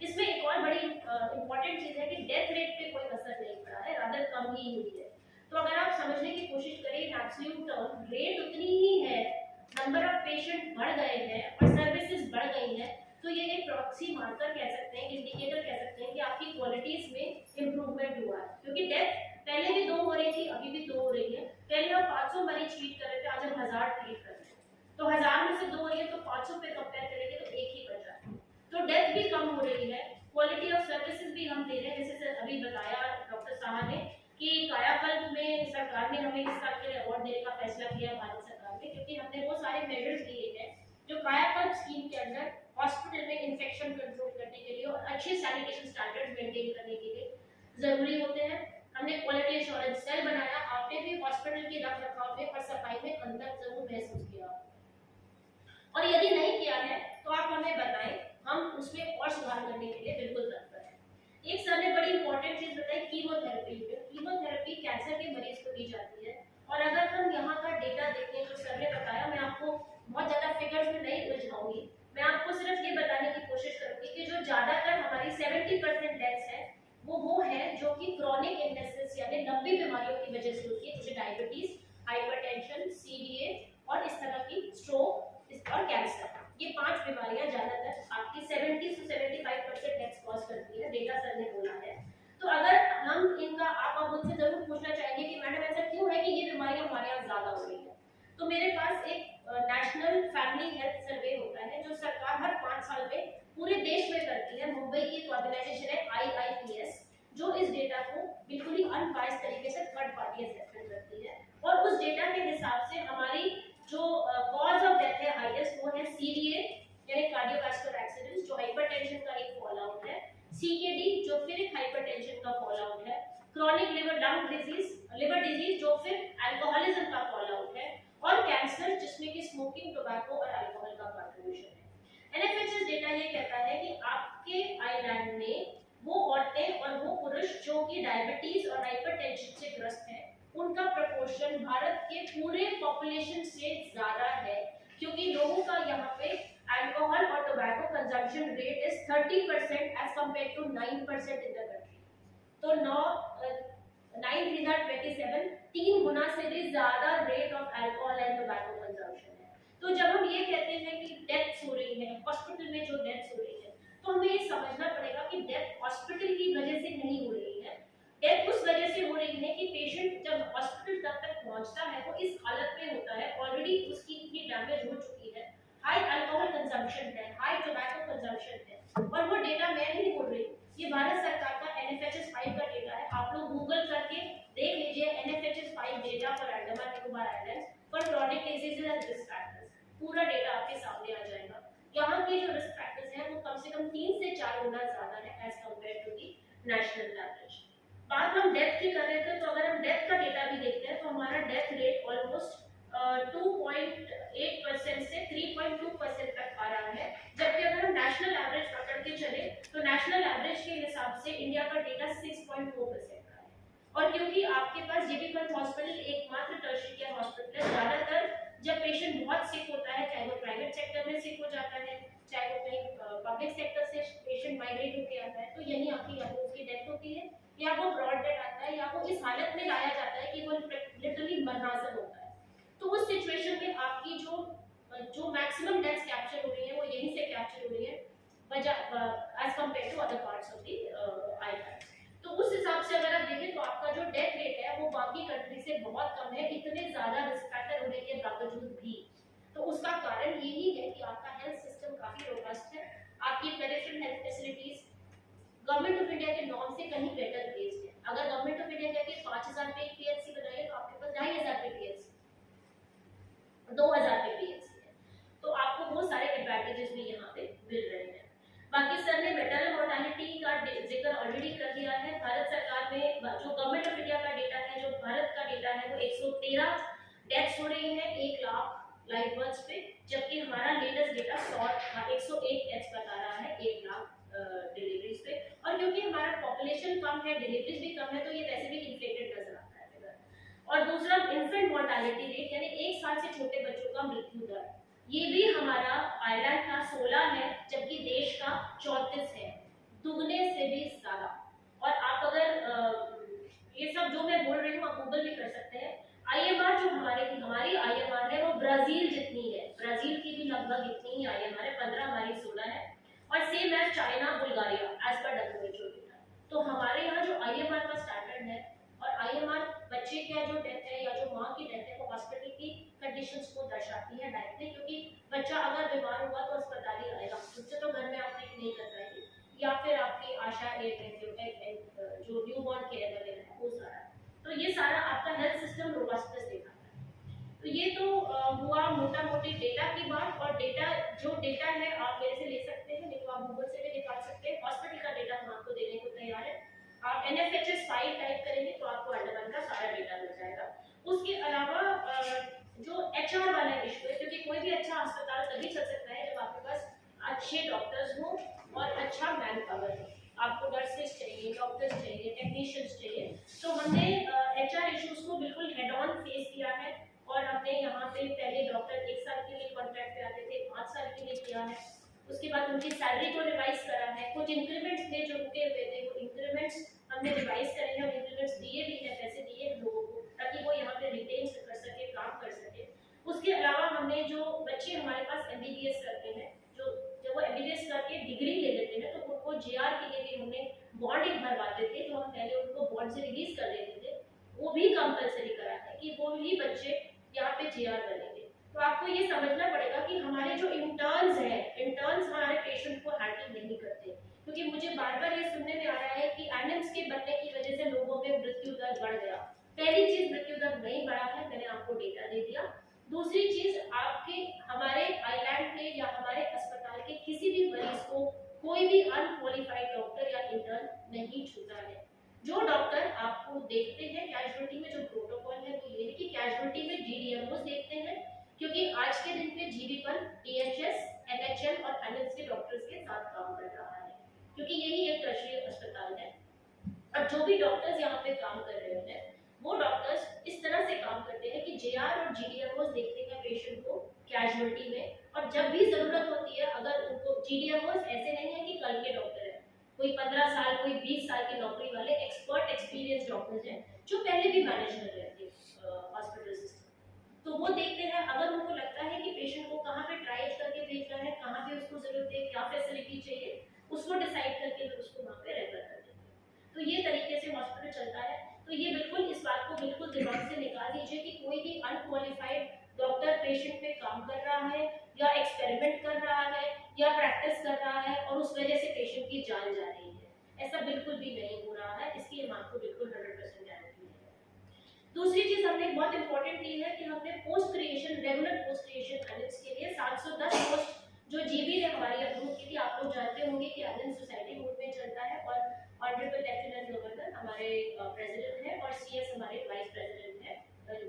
इसमें एक और बड़ी इंपॉर्टेंट चीज है कि डेथ रेट पे कोई असर नहीं पड़ा है, रादर कम ही हुई है। तो अगर आप समझने की कोशिश करें इन एब्सोल्यूट टर्म, रेट उतनी ही है, नंबर ऑफ पेशेंट बढ़ गए हैं और सर्विसेज बढ़ गई हैं, तो ये एक प्रॉक्सी मार्कर कह सकते हैं, इंडिकेटर कह सकते हैं कि आपकी क्वालिटीज में इंप्रूवमेंट हुआ है। क्योंकि डेथ पहले भी 2 हो रही थी, अभी भी 2 हो रही है। पहले हम 500 मरीज ट्रीट कर रहे थे, आज हम 1000 ट्रीट कर रहे हैं, तो 1000 में से 2 हो रही है तो 500 पे कंपेयर करेंगे तो 1 ही बचा है। तो डेथ भी कम हो रही है, क्वालिटी ऑफ सर्विसेज भी हम दे रहे हैं। जैसे अभी बताया डॉक्टर साहा ने कि कायाकल्प में सरकार ने हमें इस साल के लिए अवार्ड देने का फैसला किया भारत सरकार ने, क्योंकि हमने वो सारे मेजर्स लिए हैं जो कायाकल्प स्कीम के अंदर हॉस्पिटल में इन्फेक्शन कंट्रोल करने के लिए और अच्छे सैनिटेशन स्टैंडर्ड मेंटेन करने के लिए जरूरी होते हैं। हमने क्वालिटी एश्योरेंस सेल बनाया, आपने भी हॉस्पिटल की रखरखाव में और सफाई में अंतर जरूर महसूस किया, और यदि नहीं किया है तो आप हमें बताएं, हम उसमें और सुधार करने के लिए बिल्कुल तत्पर हैं। एक सर ने बड़ी इंपॉर्टेंट चीज बताई, कीमोथेरेपी। कीमोथेरेपी कैंसर के मरीज को दी जाती है, और अगर हम यहाँ का डेटा देखें जो सर ने बताया, मैं आपको बहुत ज्यादा फिगर्स में नहीं उलझाऊंगी, मैं आपको सिर्फ ये बताने की कोशिश करूंगी कि जो ज्यादातर हमारी 70% डेथ्स है वो है जो कि क्रॉनिक इलनेसेस यानी लंबी बीमारियों की वजह से होती है, जैसे डायबिटीज, हाइपरटेंशन, सीडीए और इस तरह की स्ट्रोक और कैंसर। ये 5 बीमारियां ज्यादातर आपकी 70 से 75% डेथ्स कॉज करती है, डेटा सर ने बोला है। तो अगर हम इनका, आप अब मुझसे जरूर पूछना चाहेंगे कि मैडम ऐसा क्यों है कि ये बीमारियां हमारे यहाँ ज्यादा हो रही है, तो मेरे पास एक नेशनल फैमिली हेल्थ सर्वे होता है जो सरकार हर 5 साल में पूरे देश में करती है। मुंबई की एक ऑर्गेनाइजेशन है IIPS, जो इस डेटा को बिल्कुल ही अनबायस्ड तरीके से थर्ड पार्टी असेसमेंट करती है, और उस डेटा के हिसाब से हमारी जो कॉज ऑफ डेथ है हाईएस्ट वो है सीडीए यानी कार्डियोवैस्कुलर एक्सीडेंट्स, जो हाइपरटेंशन का एक फॉल आउट है, सीकेडी जो फिर एक हाइपरटेंशन का फॉल आउट है, क्रॉनिक लिवर डिजीज जो फिर अल्कोहलिज्म का फॉल आउट है, और कैंसर जिसमें कि स्मोकिंग, टोबैको और अल्कोहल का कंट्रीब्यूशन है। एनएफएचएस डेटा ये कहता है कि आपके आइलैंड में वो औरतें और वो पुरुष जो कि डायबिटीज और हाइपरटेंशन से ग्रस्त हैं, उनका प्रपोर्शन भारत के पूरे पॉपुलेशन से ज्यादा है, क्योंकि लोगों का यहाँ पे अल्कोहल और tobacco consumption rate is 30% as compared to 9% in the country. तो 9 3 गुना से भी ज्यादा rate of alcohol and tobacco consumption है। तो जब हम ये कहते हैं कि डेथ्स हो रही है हॉस्पिटल में, जो डेथ्स हो रही है, तो हमें ये समझना पड़ेगा कि डेथ हॉस्पिटल की वजह से नहीं हो रही है, डेथ उस वजह से हो रही है कि पेशेंट जब हॉस्पिटल तक पहुंचता है वो इस हालत में होता है, ऑलरेडी उसकी इतनी डैमेज हो चुकी है, हाई अल्कोहल कंजम्पशन है, हाई टोबैको कंजम्पशन है, और वो डेटा मैं नहीं बोल रही, ये भारत सरकार का NFHS 5 का डेटा है। आप लोग गूगल करके देख लीजिए NFHS 5 data for Andaman Nicobar islands for chronic diseases and risk factors, पूरा डेटा आपके सामने आ जाएगा। यहाँ के जो रिस्क फैक्टर्स हैं वो कम से कम 3 से 4 गुना ज्यादा है as compared to the national average. बात हम डेथ की कर रहे थे, तो अगर हम डेथ का डेटा भी देखते हैं तो हमारा डेथ रेट ऑलमोस्ट 2.8% से 3.2% तक आ रहा है, जबकि अगर हम नेशनल एवरेज पकड़ के चले तो नेशनल एवरेज के हिसाब से इंडिया का डेटा 6.4% का है। और क्योंकि आपके पास जीबी पंत हॉस्पिटल एकमात्र टर्शियरी केयर हॉस्पिटल है, ज्यादातर जब पेशेंट बहुत सिक होता है, चाहे वो प्राइवेट सेक्टर में सिक हो जाता है, चाहे वो कहीं पब्लिक सेक्टर से पेशेंट माइग्रेट होकर आता है, तो यही आपकी या तो उसकी डेथ होती है, या वो ब्रॉड डेथ आता है, या वो इस हालत में लाया जाता है कि वो लिटरली मरनाजर होता है। तो उस सिचुएशन में आपकी जो मैक्सिमम डेथ्स कैप्चर हो रही है वो यहीं से कैप्चर हो रही है as compared to other parts of the island. तो उस हिसाब से अगर आप देखें तो आपका जो डेथ रेट है वो बाकी कंट्री से बहुत कम है, इतने ज्यादा रिस्क फैक्टर होने के बावजूद भी। तो उसका कारण यही है कि आपका हेल्थ सिस्टम काफी रोबस्ट है, आपकी peripheral health facilities government of India के नॉर्म से कहीं बेटर प्लेस्ड है। अगर गवर्नमेंट ऑफ इंडिया कहती है 5000 पे एक पीएचसी बनाइए, तो आपके पास 2500 पे पीएचसी, 2000 पे पीएचसी है, तो आपको बहुत सारे एडवांटेजेस भी यहाँ पे मिल रहे हैं। बाकी सर ने मैटरनल मोर्टालिटी का जिक्र ऑलरेडी कर दिया है। भारत सरकार में जो गवर्नमेंट ऑफ इंडिया का डेटा है, जो भारत का डेटा है, वो 113 डेथ्स हो रही है 1 लाख लाइव बर्थ्स पे, जबकि हमारा लेटेस्ट डेटा 101 डेथ्स बता रहा है 1 लाख डिलीवरीज पे। और क्योंकि हमारा पॉपुलेशन कम है, डिलीवरीज भी कम है, तो ये वैसे भी इन्फ्लेटेड नजर आता है फिगर। और दूसरा इन्फेंट मोर्टालिटी रेट यानी 1 साल से छोटे बच्चों का मृत्यु दर, ये भी हमारा आयरलैंड का 16 है, जबकि देश का 34 है, दुगने से भी ज्यादा। और आप अगर ये सब जो मैं बोल रही हूँ आप गूगल भी कर सकते हैं। IMR जो हमारी IMR है वो ब्राजील जितनी है, ब्राजील की भी लगभग इतनी ही IMR है, 15 हमारी 16 है, और same as China, Bulgaria as per WHO data. तो हमारे यहाँ जो IMR का स्टैंडर्ड है, और IMR बच्चे का जो डेथ है या जो माँ की डेथ है वो हॉस्पिटल की कंडीशंस को दर्शाती है डायरेक्टली, क्योंकि बच्चा अगर बीमार हुआ तो अस्पताल ही आएगा, उससे तो घर में आप ट्रीट नहीं कर पाएंगे, या फिर आपकी आशा जो न्यूबॉर्न केयर वगैरह है वो सारा। तो ये सारा आपका हेल्थ सिस्टम रोबस्टनेस दिखाता है। तो ये तो हुआ मोटा मोटी डेटा की बात। और डेटा है आप मेरे से ले सकते हैं, नहीं तो आप गूगल से भी निकाल सकते हैं। हॉस्पिटल का डेटा हम आपको देने को तैयार है। आप NFHS 5 टाइप करेंगे तो आपको अंडमान का सारा डेटा मिल जाएगा। उसके अलावा जो HR वाला इशू है, क्योंकि कोई भी अच्छा अस्पताल तभी चल सकता है जब आपके पास अच्छे डॉक्टर्स हो और अच्छा मैन पावर हो। आपको नर्सेस चाहिए, डॉक्टर्स चाहिए, टेक्नीशियंस चाहिए। तो हमने HR इश्यूज को बिल्कुल हेड ऑन फेस किया है और हमने यहाँ पे पहले डॉक्टर 1 साल के लिए कॉन्ट्रैक्ट पे आते थे, 5 साल के लिए किया है। उसके बाद उनकी सैलरी को रिवाइज करा है, कुछ इंक्रीमेंट्स थे जो रुके हुए थे, वो इंक्रीमेंट्स हमने रिवाइज करे हैं और इंक्रीमेंट्स दिए भी हैं, पैसे दिए हैं लोगों को ताकि वो यहाँ पे रिटेन कर सके, काम कर सके। उसके अलावा हमने जो बच्चे हमारे पास MBBS करते हैं, जो जब वो MBBS करके डिग्री ले लेते हैं तो उनको JR के लिए भी हमने बॉन्ड एक भरवाते थे, जो हम पहले उनको बॉन्ड से रिलीज कर देते थे, वो भी कंपलसरी करा है कि वो ही बच्चे यहाँ पे JR बनेंगे। तो आपको ये समझना पड़ेगा कि हमारे जो इंटर्न्स हैं, इंटर्न्स हमारे पेशेंट को हैंडल नहीं करते, क्योंकि मुझे बार बार ये सुनने में आ रहा है कि एनएम्स के बनने की वजह से लोगों में मृत्यु दर बढ़ गया। पहली चीज, मृत्यु दर नहीं बढ़ा है, मैंने आपको डेटा दे दिया। दूसरी चीज, आपके हमारे आइलैंड के या हमारे अस्पताल के किसी भी मरीज को कोई भी अनक्वालिफाइड डॉक्टर या इंटर्न नहीं छूता है। जो डॉक्टर आपको देखते हैं कैजुअलिटी में, जो प्रोटोकॉल है वो ये है कि कैजुअलिटी में GDMOs देखते हैं, क्योंकि आज के दिन में जीबीपन DHS, NHL और एनएम्स के डॉक्टर्स के साथ काम कर रहा है, क्योंकि यही एक टर्शियरी अस्पताल है। अब जो भी डॉक्टर्स यहाँ पे काम कर रहे हैं वो डॉक्टर्स इस तरह से काम करते हैं कि JR और GDMOs देखते हैं पेशेंट को कैजुअलिटी में, और जब भी जरूरत होती है, अगर उनको GDMOs ऐसे नहीं है कि कल के डॉक्टर है, कोई 15 साल, कोई 20 साल की नौकरी वाले एक्सपर्ट एक्सपीरियंस डॉक्टर्स हैं जो पहले भी मैनेज कर रहे थे हॉस्पिटल सिस्टम, तो वो देखते हैं। अगर उनको लगता है कि पेशेंट को कहाँ पे ट्राइज करके भेजना है, कहाँ पे उसको जरूरत है, क्या फैसिलिटी चाहिए, उसको डिसाइड करके फिर उसको वहाँ पे रेफर कर देते हैं। तो ये तरीके से हॉस्पिटल चलता है। तो ये बिल्कुल, इस बात को बिल्कुल दिमाग से निकाल दीजिए कि कोई भी अनक्वालिफाइड डॉक्टर पेशेंट पे काम कर रहा है या एक्सपेरिमेंट कर रहा है या प्रैक्टिस कर रहा है और उस वजह से पेशेंट की जान जा रही है, ऐसा बिल्कुल भी नहीं हो रहा है। इसकी हम आपको बिल्कुल 100% गारंटी है। दूसरी चीज हमने बहुत इंपॉर्टेंट की है कि हमने post creation, regular post creation ANMs के लिए 710 पोस्ट जो जीबी ने हमारी अप्रूव की थी। आप लोग जानते होंगे कि एनएम्स सोसाइटी मोड में चलता है और ऑनरेबल लेफ्टिनेंट गवर्नर हमारे प्रेसिडेंट हैं और CS हमारे वाइस प्रेसिडेंट हैं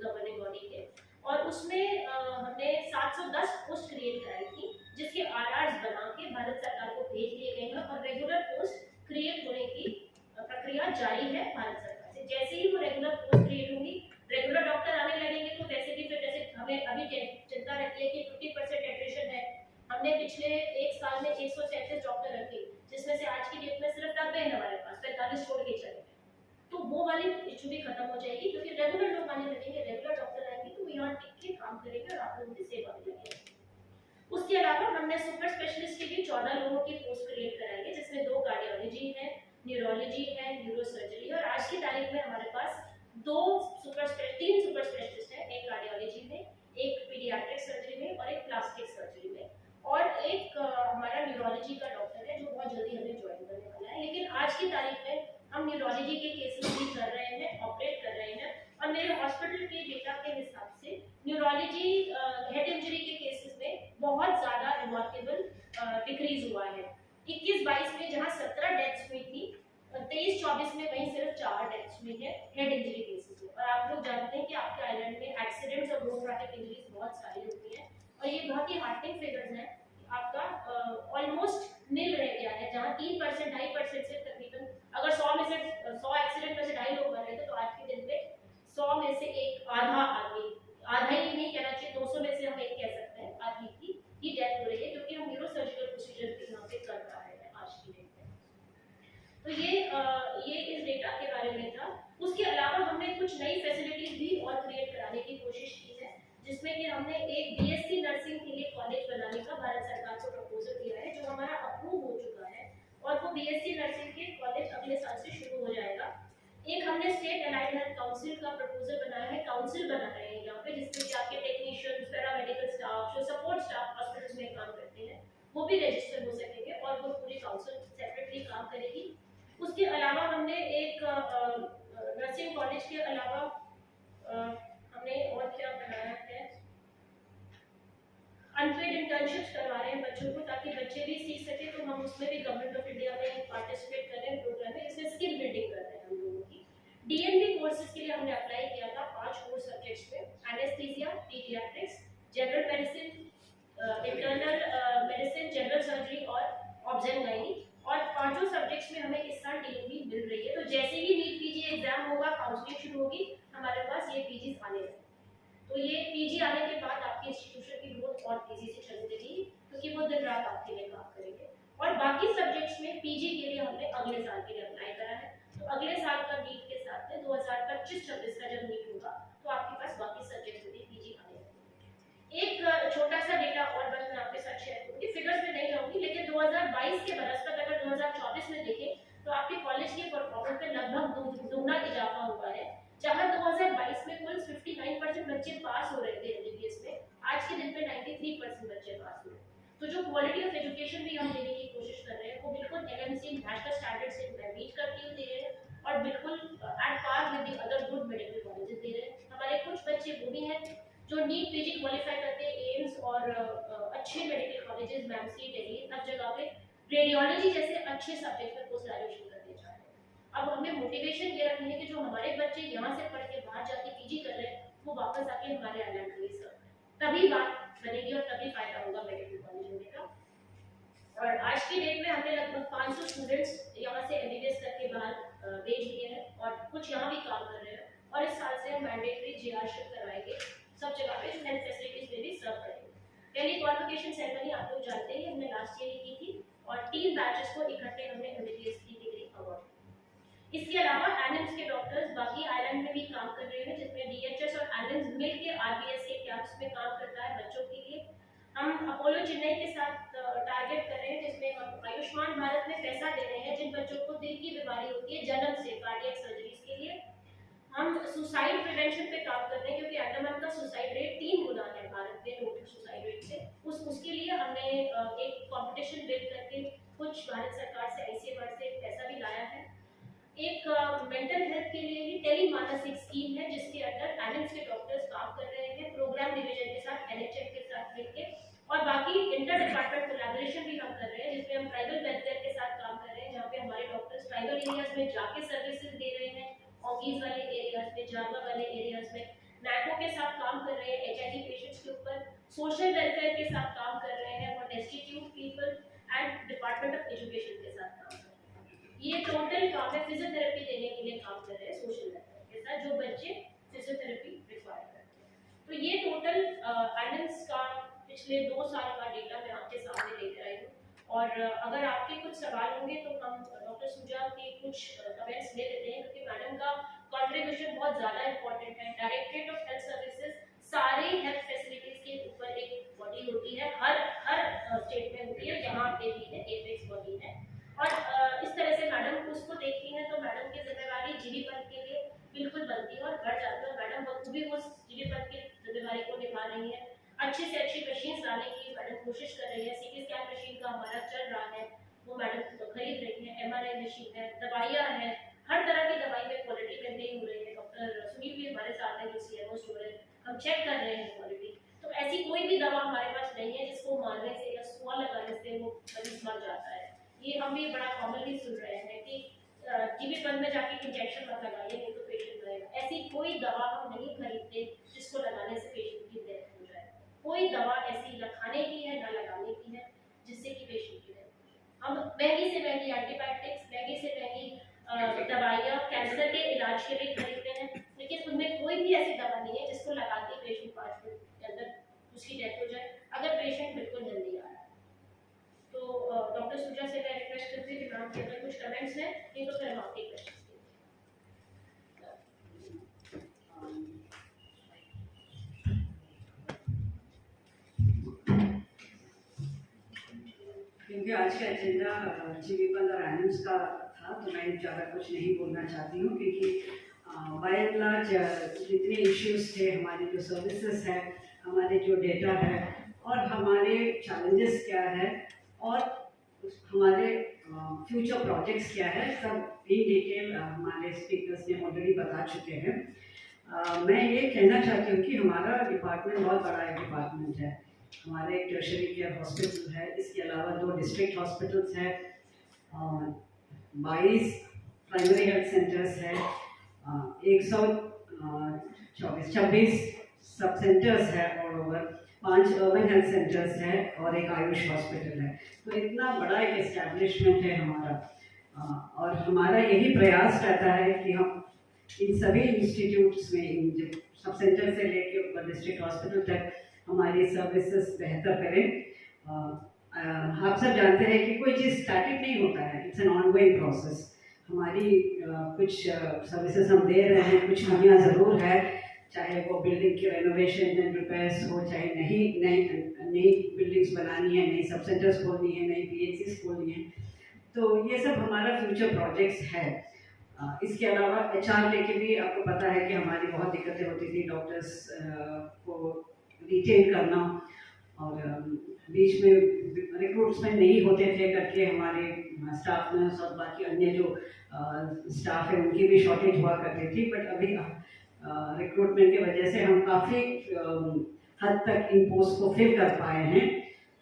गवर्निंग बॉडी के, और उसमें हमने 710 पोस्ट क्रिएट कराई थी, जिसके RRs बना के भारत सरकार को भेज दिए गए हैं और रेगुलर पोस्ट क्रिएट होने की प्रक्रिया जारी है भारत सरकार से। जैसे ही वो रेगुलर पोस्ट क्रिएट होंगी, रेगुलर डॉक्टर आने लगेंगे, तो वैसे भी फिर जैसे हमें अभी चिंता रहती है कि 50% एट्रिशन है, हमने पिछले 1 साल में 137 डॉक्टर रखे, जिसमें से आज की डेट में सिर्फ 90 है हमारे पास, 45 छोड़ के चले। तो वो वाली इशू भी खत्म हो जाएगी, क्योंकि रेगुलर लोग आने लगेंगे, रेगुलर डॉक्टर आएंगे, तो वो यहाँ टिक के काम करेंगे और आप लोगों की सेवा भी लगेगी। उसके अलावा हमने सुपर स्पेशलिस्ट की भी 14 लोगों की पोस्ट क्रिएट कराई है, जिसमें 2 कार्डियोलॉजी है, न्यूरोलॉजी है, न्यूरोसर्जरी है, और आज की तारीख में हमारे पास 3 सुपर स्पेशलिस्ट है, एक कार्डियोलॉजी में, एक पीडियाट्रिक सर्जरी में और एक प्लास्टिक सर्जरी में, और एक हमारा न्यूरोलॉजी का डॉक्टर है जो बहुत जल्दी हमें ज्वाइन करने वाला है। लेकिन आज की तारीख में हम न्यूरोलॉजी के केसेस भी कर रहे हैं, ऑपरेट कर रहे हैं, और मेरे हॉस्पिटल के डेटा के हिसाब से न्यूरोलॉजी हेड इंजरी के केसेस में बहुत ज़्यादा रिमार्केबल डिक्रीज हुआ है। 21-22 में जहाँ 17 डेथ्स हुई थी, 23-24 में वहीं सिर्फ 4 डेथ्स हुई है हेड इंजरी केसेस में। और आप लोग जानते हैं कि आपके आइलैंड में एक्सीडेंट्स और रोड ट्रैफिक इंजरीज बहुत सारी होती हैं, और ये बहुत ही हार्टिंग फिगर्स हैं। आपका ऑलमोस्ट नील रह गया है, जहाँ 3%, 2.5% से तकरीबन, अगर 100 एक्सीडेंट में से 2.5 लोग मर रहे थे, तो आज के दिन में 100 में से आधा आदमी, आधा ही नहीं कहना चाहिए, 200 में से हम एक कह सकते हैं, आधी की डेथ हो रही है, क्योंकि हम न्यूरो सर्जिकल प्रोसीजर भी यहाँ पे कर रहे हैं आज की डेट में। तो ये इस डेटा के बारे में था। उसके अलावा हमने कुछ नई फैसिलिटीज भी और क्रिएट कराने की कोशिश की है, जिसमें कि हमने एक BSc नर्सिंग के लिए कॉलेज बनाने का भारत सरकार को प्रपोजल दिया है, जो हमारा अप्रूव हो चुका है, और वो BSc नर्सिंग के कॉलेज अगले साल से शुरू हो जाएगा। एक हमने स्टेट अलाइड हेल्थ काउंसिल का प्रपोजल बनाया है, काउंसिल बना रहे हैं यहाँ पे, जिसमें कि आपके टेक्नीशियंस, पैरामेडिकल स्टाफ, जो सपोर्ट स्टाफ हॉस्पिटल्स में काम करते हैं, वो भी रजिस्टर हो सकेंगे, और वो पूरी काउंसिल सेपरेटली काम करेगी। उसके अलावा हमने एक नर्सिंग कॉलेज के अलावा हमने और क्या बनाया है, अनपेड इंटर्नशिप्स करवा रहे हैं बच्चों को, ताकि बच्चे भी सीख सके। तो हम उसमें भी गवर्नमेंट ऑफ इंडिया में पार्टिसिपेट कर रहे हैं प्रोग्राम में, इसमें स्किल बिल्डिंग कर रहे हैं हम लोगों की। DNB कोर्सेज के लिए हमने अप्लाई किया था 5 कोर सब्जेक्ट्स में, anaesthesia, paediatrics, general medicine, internal medicine, general surgery exam होगा, काउंसलिंग शुरू होगी, हमारे पास ये पीजी आने लगे। तो ये पीजी आने के बाद आपके इंस्टीट्यूशन की ग्रोथ और तेजी से चलने लगेगी, क्योंकि वो दिन रात आपके लिए काम करेंगे। और बाकी सब्जेक्ट्स में पीजी के लिए हमने अगले साल के लिए अप्लाई करा है। तो अगले साल का नीट के साथ में 2025-26 का जब नीट होगा तो आपके पास बाकी सब्जेक्ट्स में पीजी आने लगेंगे। एक छोटा सा डेटा और बस मैं आपके साथ शेयर करूंगी, फिगर्स में नहीं जाऊंगी, लेकिन 2022 के बरस तक अगर 2024 में देखें तो आपके कॉलेज के परफॉर्मेंस में लगभग दुगना इजाफा हुआ है। जहां 2022 में कुल 59% बच्चे पास हो रहे थे एमबीबीएस में, आज के दिन पे 93% बच्चे पास हुए। तो जो क्वालिटी ऑफ एजुकेशन भी हम देने की कोशिश कर रहे हैं वो बिल्कुल एमएमसी नेशनल स्टैंडर्ड से मीट करती हुई दे रहे हैं और बिल्कुल at par with the other good medical colleges दे रहे हैं। हमारे कुछ बच्चे वो भी हैं जो नीट पीजी क्वालिफाई करते हैं एम्स और अच्छे मेडिकल कॉलेजेस मैमसी दिल्ली हर जगह पे रेडियोलॉजी जैसे अच्छे सब्जेक्ट में पोस्ट ग्रेजुएशन करने जा रहे हैं। अब हमें मोटिवेशन ये रखनी है कि जो हमारे बच्चे यहाँ से पढ़ के बाहर जाके पीजी कर रहे हैं वो वापस आके हमारे आइलैंड में सर्व करें, तभी बात बनेगी और तभी फायदा होगा मेडिकल कॉलेज होने का। और आज की डेट में हमने लगभग 500 स्टूडेंट्स यहाँ से एमबीबीएस करके बाहर भेज दिए हैं और कुछ यहाँ भी काम कर रहे हैं। और इस साल से हम मैंडेटरी जेआर शिफ्ट करवाएंगे सब जगह पे, जो हेल्थ फैसिलिटीज में भी सर्व करेंगे। पहली क्वालिफिकेशन सेरेमनी आप लोग जानते हैं हमने लास्ट ईयर ही की थी और 3 बैचेस को इकट्ठे हमने एमबीबीएस की डिग्री अवार्ड। इसके अलावा एनएम्स के डॉक्टर्स बाकी आइलैंड में भी काम कर रहे हैं, जिसमें डीएचएस और एनएम्स मिल के आरबीएस के कैंप्स में काम करता है बच्चों के लिए। हम अपोलो चेन्नई के साथ टारगेट कर रहे हैं, जिसमें हम आयुष्मान भारत में पैसा दे रहे हैं जिन बच्चों को दिल की बीमारी होती है जन्म से, कार्डियक सर्जरीज के लिए। हम सुसाइड प्रिवेंशन पे काम कर रहे हैं, क्योंकि अंडमान का सुसाइड रेट 3 गुना है भारत में टोटल सुसाइड रेट से। उसके लिए हमने एक कंपटीशन बिल्ड करके कुछ भारत सरकार से आईसीएमआर से पैसा भी लाया है। एक मेंटल हेल्थ के लिए भी टेलीमानस एक स्कीम है जिसके अंडर एनएम्स के डॉक्टर्स काम कर रहे हैं प्रोग्राम डिवीजन के साथ, एनएचएम के साथ मिलकर। और बाकी इंटर डिपार्टमेंट कोलैबोरेशन भी हम कर रहे हैं, जिसमें हम ट्राइबल वेलफेयर के साथ काम कर रहे हैं, जहाँ पे हमारे डॉक्टर्स ट्राइबल एरियाज में जाके सर्विसेज दे रहे हैं, ऑगीज वाले एरियाज में, जारवा वाले एरियाज में नैको के साथ काम कर रहे हैं एचआईवी पेशेंट्स के ऊपर, सोशल वेलफेयर के साथ काम कर रहे हैं for destitute people and department of education के साथ काम कर रहे हैं। ये टोटल काम है फिजियोथेरेपी देने के लिए काम कर रहे हैं सोशल वेलफेयर के साथ, जो बच्चे फिजियोथेरेपी रिक्वायर करते हैं। तो ये टोटल आइलैंड्स का पिछले 2 साल का डेटा मैं आपके सामने लेकर आई हूँ। और अगर आपके कुछ सवाल होंगे तो हम डॉक्टर सुजा के कुछ कमेंट्स ले लेते हैं, क्योंकि मैडम का कंट्रीब्यूशन बहुत ज़्यादा इंपॉर्टेंट है। डायरेक्टरेट ऑफ हेल्थ सर्विसेज सारे हेल्थ फैसिलिटीज के ऊपर एक बॉडी होती है, हर स्टेट में होती है, यहाँ पे भी है, एपेक्स बॉडी है। और इस तरह से मैडम उसको देखती हैं तो मैडम की जिम्मेवारी जीवीपंथ के लिए बिल्कुल बनती है और बढ़ जाती है। और मैडम बखूबी उस जीवीपंथ की जिम्मेवारी को निभा रही है। अच्छे से अच्छी मशीन लाने की मैडम कोशिश कर रही है। सीटी स्कैन मशीन का हमारा चल रहा है, वो मैडम खरीद रही है। एमआरआई मशीन है, दवाइयाँ हैं, हर तरह की दवाई में क्वालिटी मेंटेन हो रही है। डॉक्टर सुनील भी हमारे साथ है जो सीएमओ स्टोर है, हम चेक कर रहे हैं क्वालिटी। तो ऐसी कोई भी दवा हमारे पास नहीं है जिसको मारने से या सुआ लगाने से वो मरीज मर जाता है। ये हम भी बड़ा कॉमनली सुन रहे हैं कि जीवीपंथ में जाके इंजेक्शन मत लगाइए नहीं तो पेशेंट मरेगा। ऐसी कोई दवा हम नहीं खरीदते जिसको लगाने से पेशेंट की डेथ हो जाए। कोई दवा ऐसी न खाने की है ना लगाने की है जिससे कि पेशेंट की डेथ हो जाए। हम महंगी से महंगी एंटीबायोटिक्स, महंगी से महंगी दवाइयाँ कैंसर के इलाज के लिए खरीदते हैं, लेकिन उनमें कोई भी ऐसी दवा नहीं है जिसको लगाते पेशेंट 5 मिनट के अंदर उसकी डेथ हो जाए, अगर पेशेंट बिल्कुल हेल्दी आ रहा है। तो डॉक्टर सुजा से मैं रिक्वेस्ट करती हूँ कि मैम के अगर कुछ कमेंट्स हैं नहीं तो फिर हम आपके क्वेश्चन क्योंकि आज का एजेंडा जीवीपंथ और एनएम्स का था तो मैं ज़्यादा कुछ नहीं बोलना चाहती हूँ, क्योंकि बाय एंड लार्ज जितने इश्यूज थे, हमारी जो सर्विसेज है, हमारे जो डेटा है और हमारे चैलेंजेस क्या है और हमारे फ्यूचर प्रोजेक्ट्स क्या है, सब इन डिटेल हमारे स्पीकर्स ने ऑलरेडी बता चुके हैं। मैं ये कहना चाहती हूँ कि हमारा डिपार्टमेंट बहुत बड़ा एक डिपार्टमेंट है। हमारे एक टर्शरी केयर हॉस्पिटल है, इसके अलावा 2 डिस्ट्रिक्ट हॉस्पिटल्स हैं, 22 प्राइमरी हेल्थ सेंटर्स हैं, 126 सब सेंटर्स हैं all over, 5 urban health centres हैं और एक आयुष हॉस्पिटल है। तो इतना बड़ा एक एस्टैब्लिशमेंट है हमारा। और हमारा यही प्रयास रहता है कि हम इन सभी इंस्टीट्यूट्स में, इन सब सेंटर से लेके ऊपर डिस्ट्रिक्ट हॉस्पिटल तक हमारी सर्विसेज बेहतर करें। आप सब जानते हैं कि कोई चीज़ स्टैटिक नहीं होता है, इट्स एन ऑनगोइंग प्रोसेस। हमारी कुछ सर्विसेज हम दे रहे हैं, कुछ कमियाँ ज़रूर है, चाहे वो बिल्डिंग की रेनोवेशन एंड रिपेयर्स हो, चाहे नई बिल्डिंग्स बनानी है, नई सब सेंटर्स खोलनी है, नई PHCs खोलनी है, तो ये सब हमारा फ्यूचर प्रोजेक्ट्स है। इसके अलावा HR लेके भी आपको पता है कि हमारी बहुत दिक्कतें होती थी, डॉक्टर्स को रिटेन करना, और बीच में रिक्रूटमेंट नहीं होते थे करके हमारे स्टाफ नर्स और बाकी अन्य जो स्टाफ है उनकी भी शॉर्टेज हुआ करती थी। बट अभी रिक्रूटमेंट की वजह से हम काफ़ी हद तक इन पोस्ट को फिल कर पाए हैं।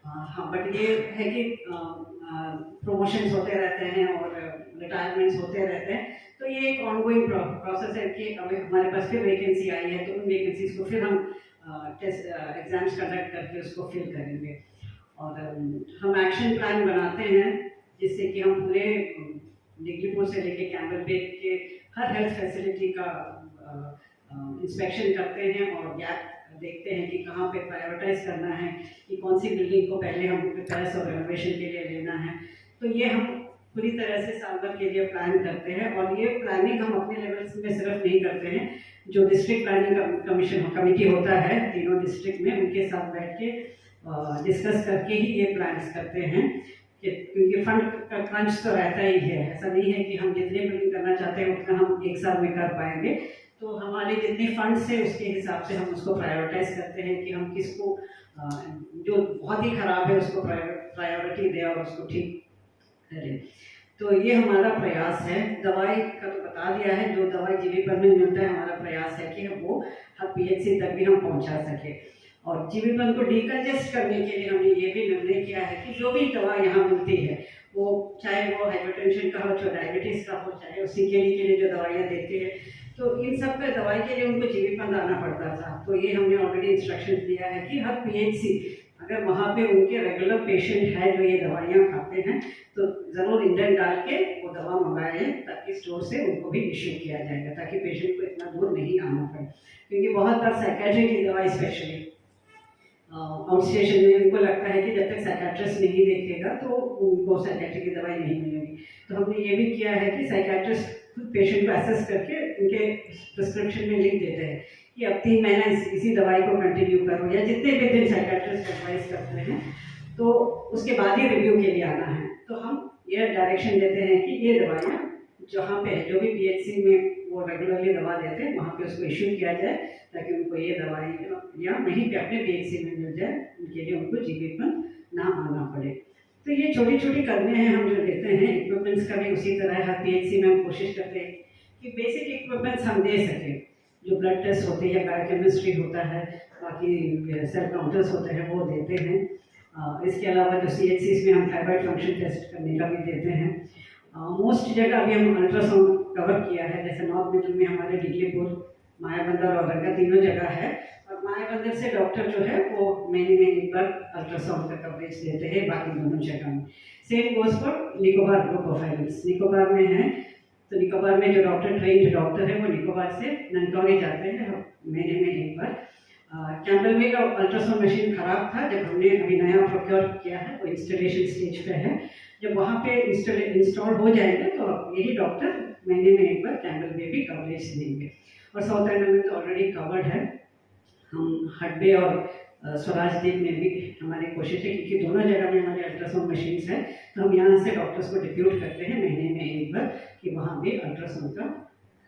हाँ, बट ये है कि प्रमोशंस होते रहते हैं और रिटायरमेंट्स होते रहते हैं, तो ये एक ऑनगोइंग प्रोसेस है कि अभी हमारे पास फिर वैकेंसी आई है, तो उन वैकेंसीज को फिर हम टेस्ट एग्जाम्स कंडक्ट करके उसको फिल करेंगे। और हम एक्शन प्लान बनाते हैं जिससे कि हम पूरे डिग्रीपुर से लेके कैम्बल बेग के हर हेल्थ फैसिलिटी का इंस्पेक्शन करते हैं और गैप देखते हैं कि कहाँ पे प्रायोरिटाइज करना है, कि कौन सी बिल्डिंग को पहले हम रिपेयर्स और रेनोवेशन के लिए लेना है। तो ये हम पूरी तरह से साल भर के लिए प्लान करते हैं, और ये प्लानिंग हम अपने लेवल्स में सिर्फ नहीं करते हैं, जो डिस्ट्रिक्ट प्लानिंग कमीशन कमेटी होता है तीनों डिस्ट्रिक्ट में, उनके साथ बैठ के डिस्कस करके ही ये प्लान्स करते हैं, क्योंकि फंड का क्रंच तो रहता ही है। ऐसा नहीं है कि हम जितने बिल्डिंग करना चाहते हैं उतना हम एक साल में कर पाएंगे, तो हमारे जितने फंड्स हैं उसके हिसाब से हम उसको प्रायोरिटाइज करते हैं कि हम किसको जो बहुत ही ख़राब है उसको प्रायोरिटी दें और उसको ठीक करें। तो ये हमारा प्रयास है। दवाई का तो बता दिया है, जो दवाई जीवीपन में मिलता है, हमारा प्रयास है कि वो हर PHC तक भी हम पहुंचा सके। और जीवीपन को डिकंजेस्ट करने के लिए हमने ये भी निर्णय किया है कि जो भी दवा यहाँ मिलती है, वो चाहे वो हाइपरटेंशन का हो, चाहे डायबिटीज़ का हो, चाहे उसी के लिए जो दवाइयाँ देते हैं, तो इन सब के दवाई के लिए उनको जीवीपन आना पड़ता था। तो ये हमने ऑलरेडी इंस्ट्रक्शन दिया है कि हर PHC अगर वहाँ पे उनके रेगुलर पेशेंट है जो ये दवाइयाँ खाते हैं, तो ज़रूर इंडेंट डाल के वो दवा मंगाएं, ताकि स्टोर से उनको भी इश्यू किया जाएगा, ताकि पेशेंट को इतना दूर नहीं आना पड़े। क्योंकि बहुत बार साइकेट्री की दवाई स्पेशली आउट स्टेशन में उनको लगता है कि जब तक साइकेट्रिस्ट नहीं देखेगा तो उनको साइकेट्री की दवाई नहीं मिलेगी। तो हमने ये भी किया है कि साइकेट्रिस्ट खुद पेशेंट को एसेस करके उनके प्रिस्क्रिप्शन में लिख देते हैं कि अब 3 महीना इसी दवाई को कंटिन्यू करो, या जितने भी दिन साइकेट्रिस्ट एडवाइस करते हैं, तो उसके बाद ही रिव्यू के लिए आना है। तो हम ये डायरेक्शन देते हैं कि ये दवाइयाँ जहाँ पे जो भी PHC में वो रेगुलरली दवा देते हैं वहाँ पे उसको इश्यू किया जाए, ताकि उनको ये दवाई या वहीं पे अपने PHC में मिल जाए, उनके लिए उनको जीवीपन ना आना पड़े। तो ये छोटी छोटी कदमें हैं हम जो देते हैं। इक्विपमेंट्स का भी उसी तरह हर PHC में हम कोशिश करते हैं कि बेसिक इक्विपमेंट्स हम दे सकें। जो ब्लड टेस्ट होते हैं या बायोकेमिस्ट्री होता है, बाकी सेल काउंटर्स होते हैं, वो देते हैं। इसके अलावा जो CHCs में हम थायराइड फंक्शन टेस्ट करने का भी देते हैं। मोस्ट जगह अभी हम अल्ट्रासाउंड कवर किया है, जैसे नॉर्थ मिडल में हमारे डिगलीपुर, मायाबंदर और रंगा तीनों जगह है। और मायाबंदर से डॉक्टर जो है वो महीने में एक बार अल्ट्रासाउंड का कवरेज देते हैं, बाकी दोनों जगह में। Same goes for Nicobar group of islands, Nicobar में है, तो निकोबार में जो डॉक्टर ट्रेंड डॉक्टर है वो निकोबार से ननकौरी जाते हैं महीने में एक बार। कैम्बल में का अल्ट्रासाउंड मशीन ख़राब था, जब हमने अभी नया प्रोक्योर किया है, वो इंस्टॉलेशन स्टेज पे है। जब वहाँ पे इंस्टॉल हो जाएगा तो यही डॉक्टर महीने में एक बार कैम्बल में भी कवरेज देंगे। और साउथ एंड में तो ऑलरेडी कवर्ड है। हम हडबे और स्वराजदीप में भी हमारी कोशिश है, क्योंकि दोनों जगह में हमारे अल्ट्रासाउंड मशीन्स हैं, तो हम यहाँ से डॉक्टर्स को डिप्यूट करते हैं महीने में एक बार कि वहाँ भी अल्ट्रासाउंड का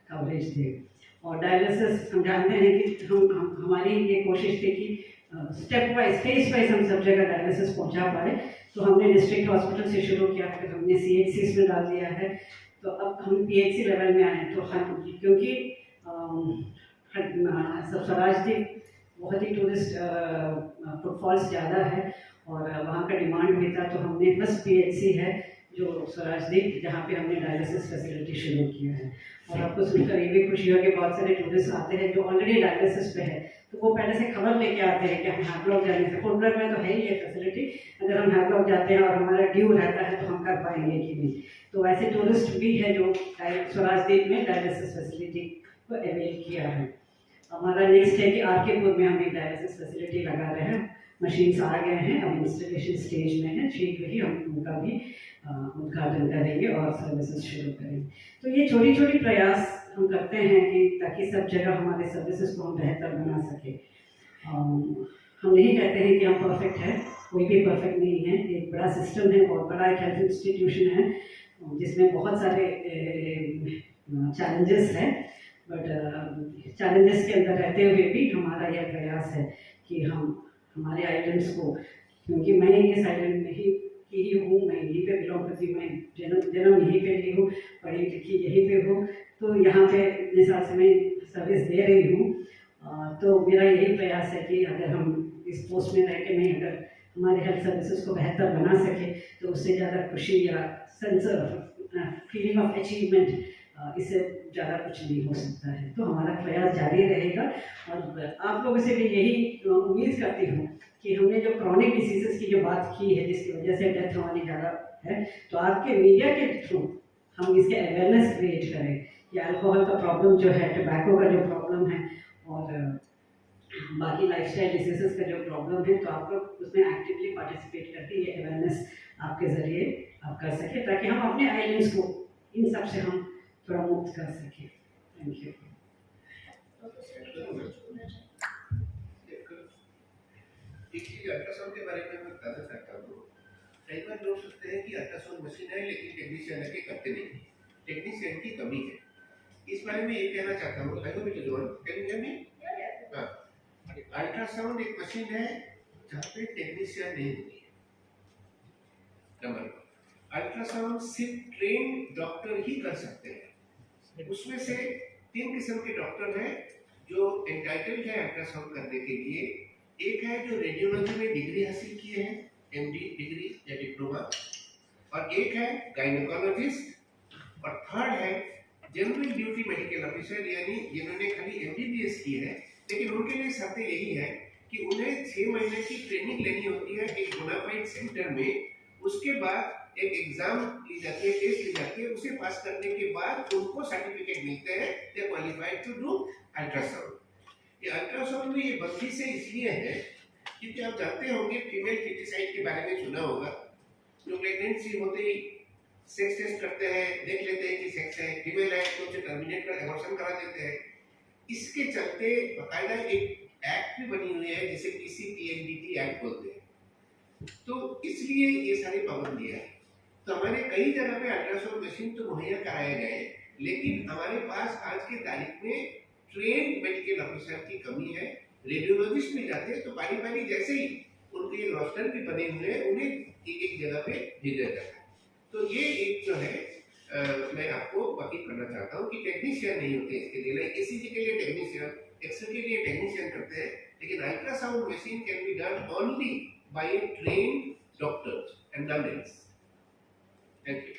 कवरेज दें। और डायलिसिस हम जानते हैं कि हमारी ये कोशिश थी कि स्टेप वाइज, फेज वाइज हम सब जगह डायलिसिस पहुँचा पाए। तो हमने डिस्ट्रिक्ट हॉस्पिटल से शुरू किया, फिर हमने CHCs में डाल दिया है, तो अब हम PHC लेवल में आए। तो हम क्योंकि स्वराजदीप बहुत ही टूरिस्ट फुटफॉल्स ज़्यादा है और वहाँ का डिमांड भी था, तो हमने फर्स्ट PHC है जो स्वराजदीप, जहाँ पे हमने डायलिसिस फैसिलिटी शुरू किया है। और आपको सुनकर ये भी खुशी हो कि बहुत सारे टूरिस्ट आते हैं जो ऑलरेडी डायलिसिस पे है, तो वो पहले से खबर लेके आते हैं कि हम हैवलॉक जाने से, फुटब्लॉक में तो है ही ये फैसिलिटी, अगर हम हैवलॉक जाते हैं और हमारा ड्यू रहता है तो हम कर पाएंगे कि नहीं। तो ऐसे टूरिस्ट भी है जो स्वराजदीप में डायलिसिस फैसिलिटी को अवेल किया है। हमारा नेक्स्ट है कि आरकेपुर में हम एक डायलिसिस फैसिलिटी लगा रहे हैं, मशीन्स आ गए हैं, अब इंस्टॉलेशन स्टेज में है, शीघ्र ही हम उनका भी उद्घाटन करेंगे और सर्विसेज शुरू करेंगे। तो ये छोटी छोटी प्रयास हम करते हैं कि ताकि सब जगह हमारे सर्विसेज को हम बेहतर बना सके। हम नहीं कहते हैं कि हम परफेक्ट हैं, कोई भी परफेक्ट नहीं है, एक बड़ा सिस्टम है, बहुत बड़ा एक हेल्थ इंस्टीट्यूशन है जिसमें बहुत सारे चैलेंजेस हैं, बट चैलेंजेस के अंदर रहते हुए भी हमारा यह प्रयास है कि हम हमारे आइलैंड्स को, क्योंकि मैं इस आइलैंड में ही हूँ, मैं यहीं पे बिलोंग करती हूँ, मैं जन्म यहीं पे ली हूँ, पढ़ी लिखी यहीं पे हूँ, तो यहाँ पे इतने साल से मैं सर्विस दे रही हूँ। तो मेरा यही प्रयास है कि अगर हम इस पोस्ट में रह के मैं अगर हमारे हेल्थ सर्विसेज को बेहतर बना सके तो उससे ज़्यादा खुशी या sense of feeling of achievement इससे ज़्यादा कुछ नहीं हो सकता है। तो हमारा प्रयास जारी रहेगा और आप लोगों से भी यही उम्मीद करती हूँ कि हमने जो क्रॉनिक डिसीजेस की जो बात की है जिसकी वजह से डेथ होने ज़्यादा है, तो आपके मीडिया के थ्रू हम इसके अवेयरनेस क्रिएट करें कि अल्कोहल का प्रॉब्लम जो है, टबैको का जो प्रॉब्लम है और बाकी लाइफस्टाइल डिसीजेस का जो प्रॉब्लम है, तो आप लोग उसमें एक्टिवली पार्टिसिपेट करके ये अवेयरनेस आपके ज़रिए आप कर सकें ताकि हम अपने आइलैंड्स को इन सब से हम थोड़ा मुक्त कर सकें। Thank you. एक चीज अल्ट्रासाउंड के बारे में मैं बताना चाहता हूँ। कई बार लोग सोचते हैं कि अल्ट्रासाउंड मशीन है लेकिन टेक्नीशियन के करते नहीं, टेक्नीशियन की कमी है। इस बारे में ये कहना चाहता हूँ, I hope it is on, can you hear me? हां, अल्ट्रासाउंड एक मशीन है जहाँ पे टेक्नीशियन नहीं होती है। नंबर 1, अल्ट्रासाउंड सिर्फ ट्रेन डॉक्टर ही कर सकते हैं। उसमें से 3 किस्म के डॉक्टर हैं जो एंटाइटल्ड है अल्ट्रासाउंड करने के लिए। एक है जो रेडियोलॉजी में डिग्री हासिल किए हैं, एमडी डिग्री या डिप्लोमा, और एक है गायनेकोलॉजिस्ट, और थर्ड है जनरल ड्यूटी मेडिकल ऑफिसर, यानी जिन्होंने खाली एमबीबीएस की है लेकिन उनके लिए शर्त यही है कि उन्हें 6 महीने की ट्रेनिंग लेनी होती है एक बोनाफाइड सेंटर में। उसके बाद एक एग्जाम ली जाती है, टेस्ट ली जाती है, उसे पास करने के बाद उनको सर्टिफिकेट मिलते हैं, दे क्वालिफाइड टू डू अल्ट्रासाउंड। ये अल्ट्रासाउंड में ये बंदी से इसलिए है क्योंकि आप जानते होंगे फीमेल फीटिसाइड के बारे में सुना होगा, जो प्रेगनेंसी होते ही सेक्स टेस्ट करते हैं, देख लेते हैं कि सेक्स है, फीमेल है तो उसे टर्मिनेट कर एबॉर्शन करा देते हैं। इसके चलते बाकायदा एक एक्ट भी बनी हुई है जिसे पीसीपीएनडीटी एक्ट बोलते हैं। तो इसलिए ये सारी पाबंदियां हैं। तो हमारे कई जगह पे अल्ट्रासाउंड मशीन तो मुहैया कराए गए, लेकिन हमारे पास आज के तारीख में ट्रेन मेडिकल ऑफिसर की कमी है। रेडियोलॉजिस्ट भी जाते हैं तो बारी बारी जैसे ही उनके रोस्टर भी बने हुए हैं उन्हें एक एक जगह पे भेजा जाता है। तो ये एक जो है मैं आपको वाकिफ करना चाहता हूँ कि टेक्नीशियन नहीं होते इसके लिए। लाइक ईसीजी के लिए टेक्नीशियन, एक्सरे के लिए टेक्नीशियन करते हैं, लेकिन ultrasound machine can be done only by a trained doctors and none else. Thank you.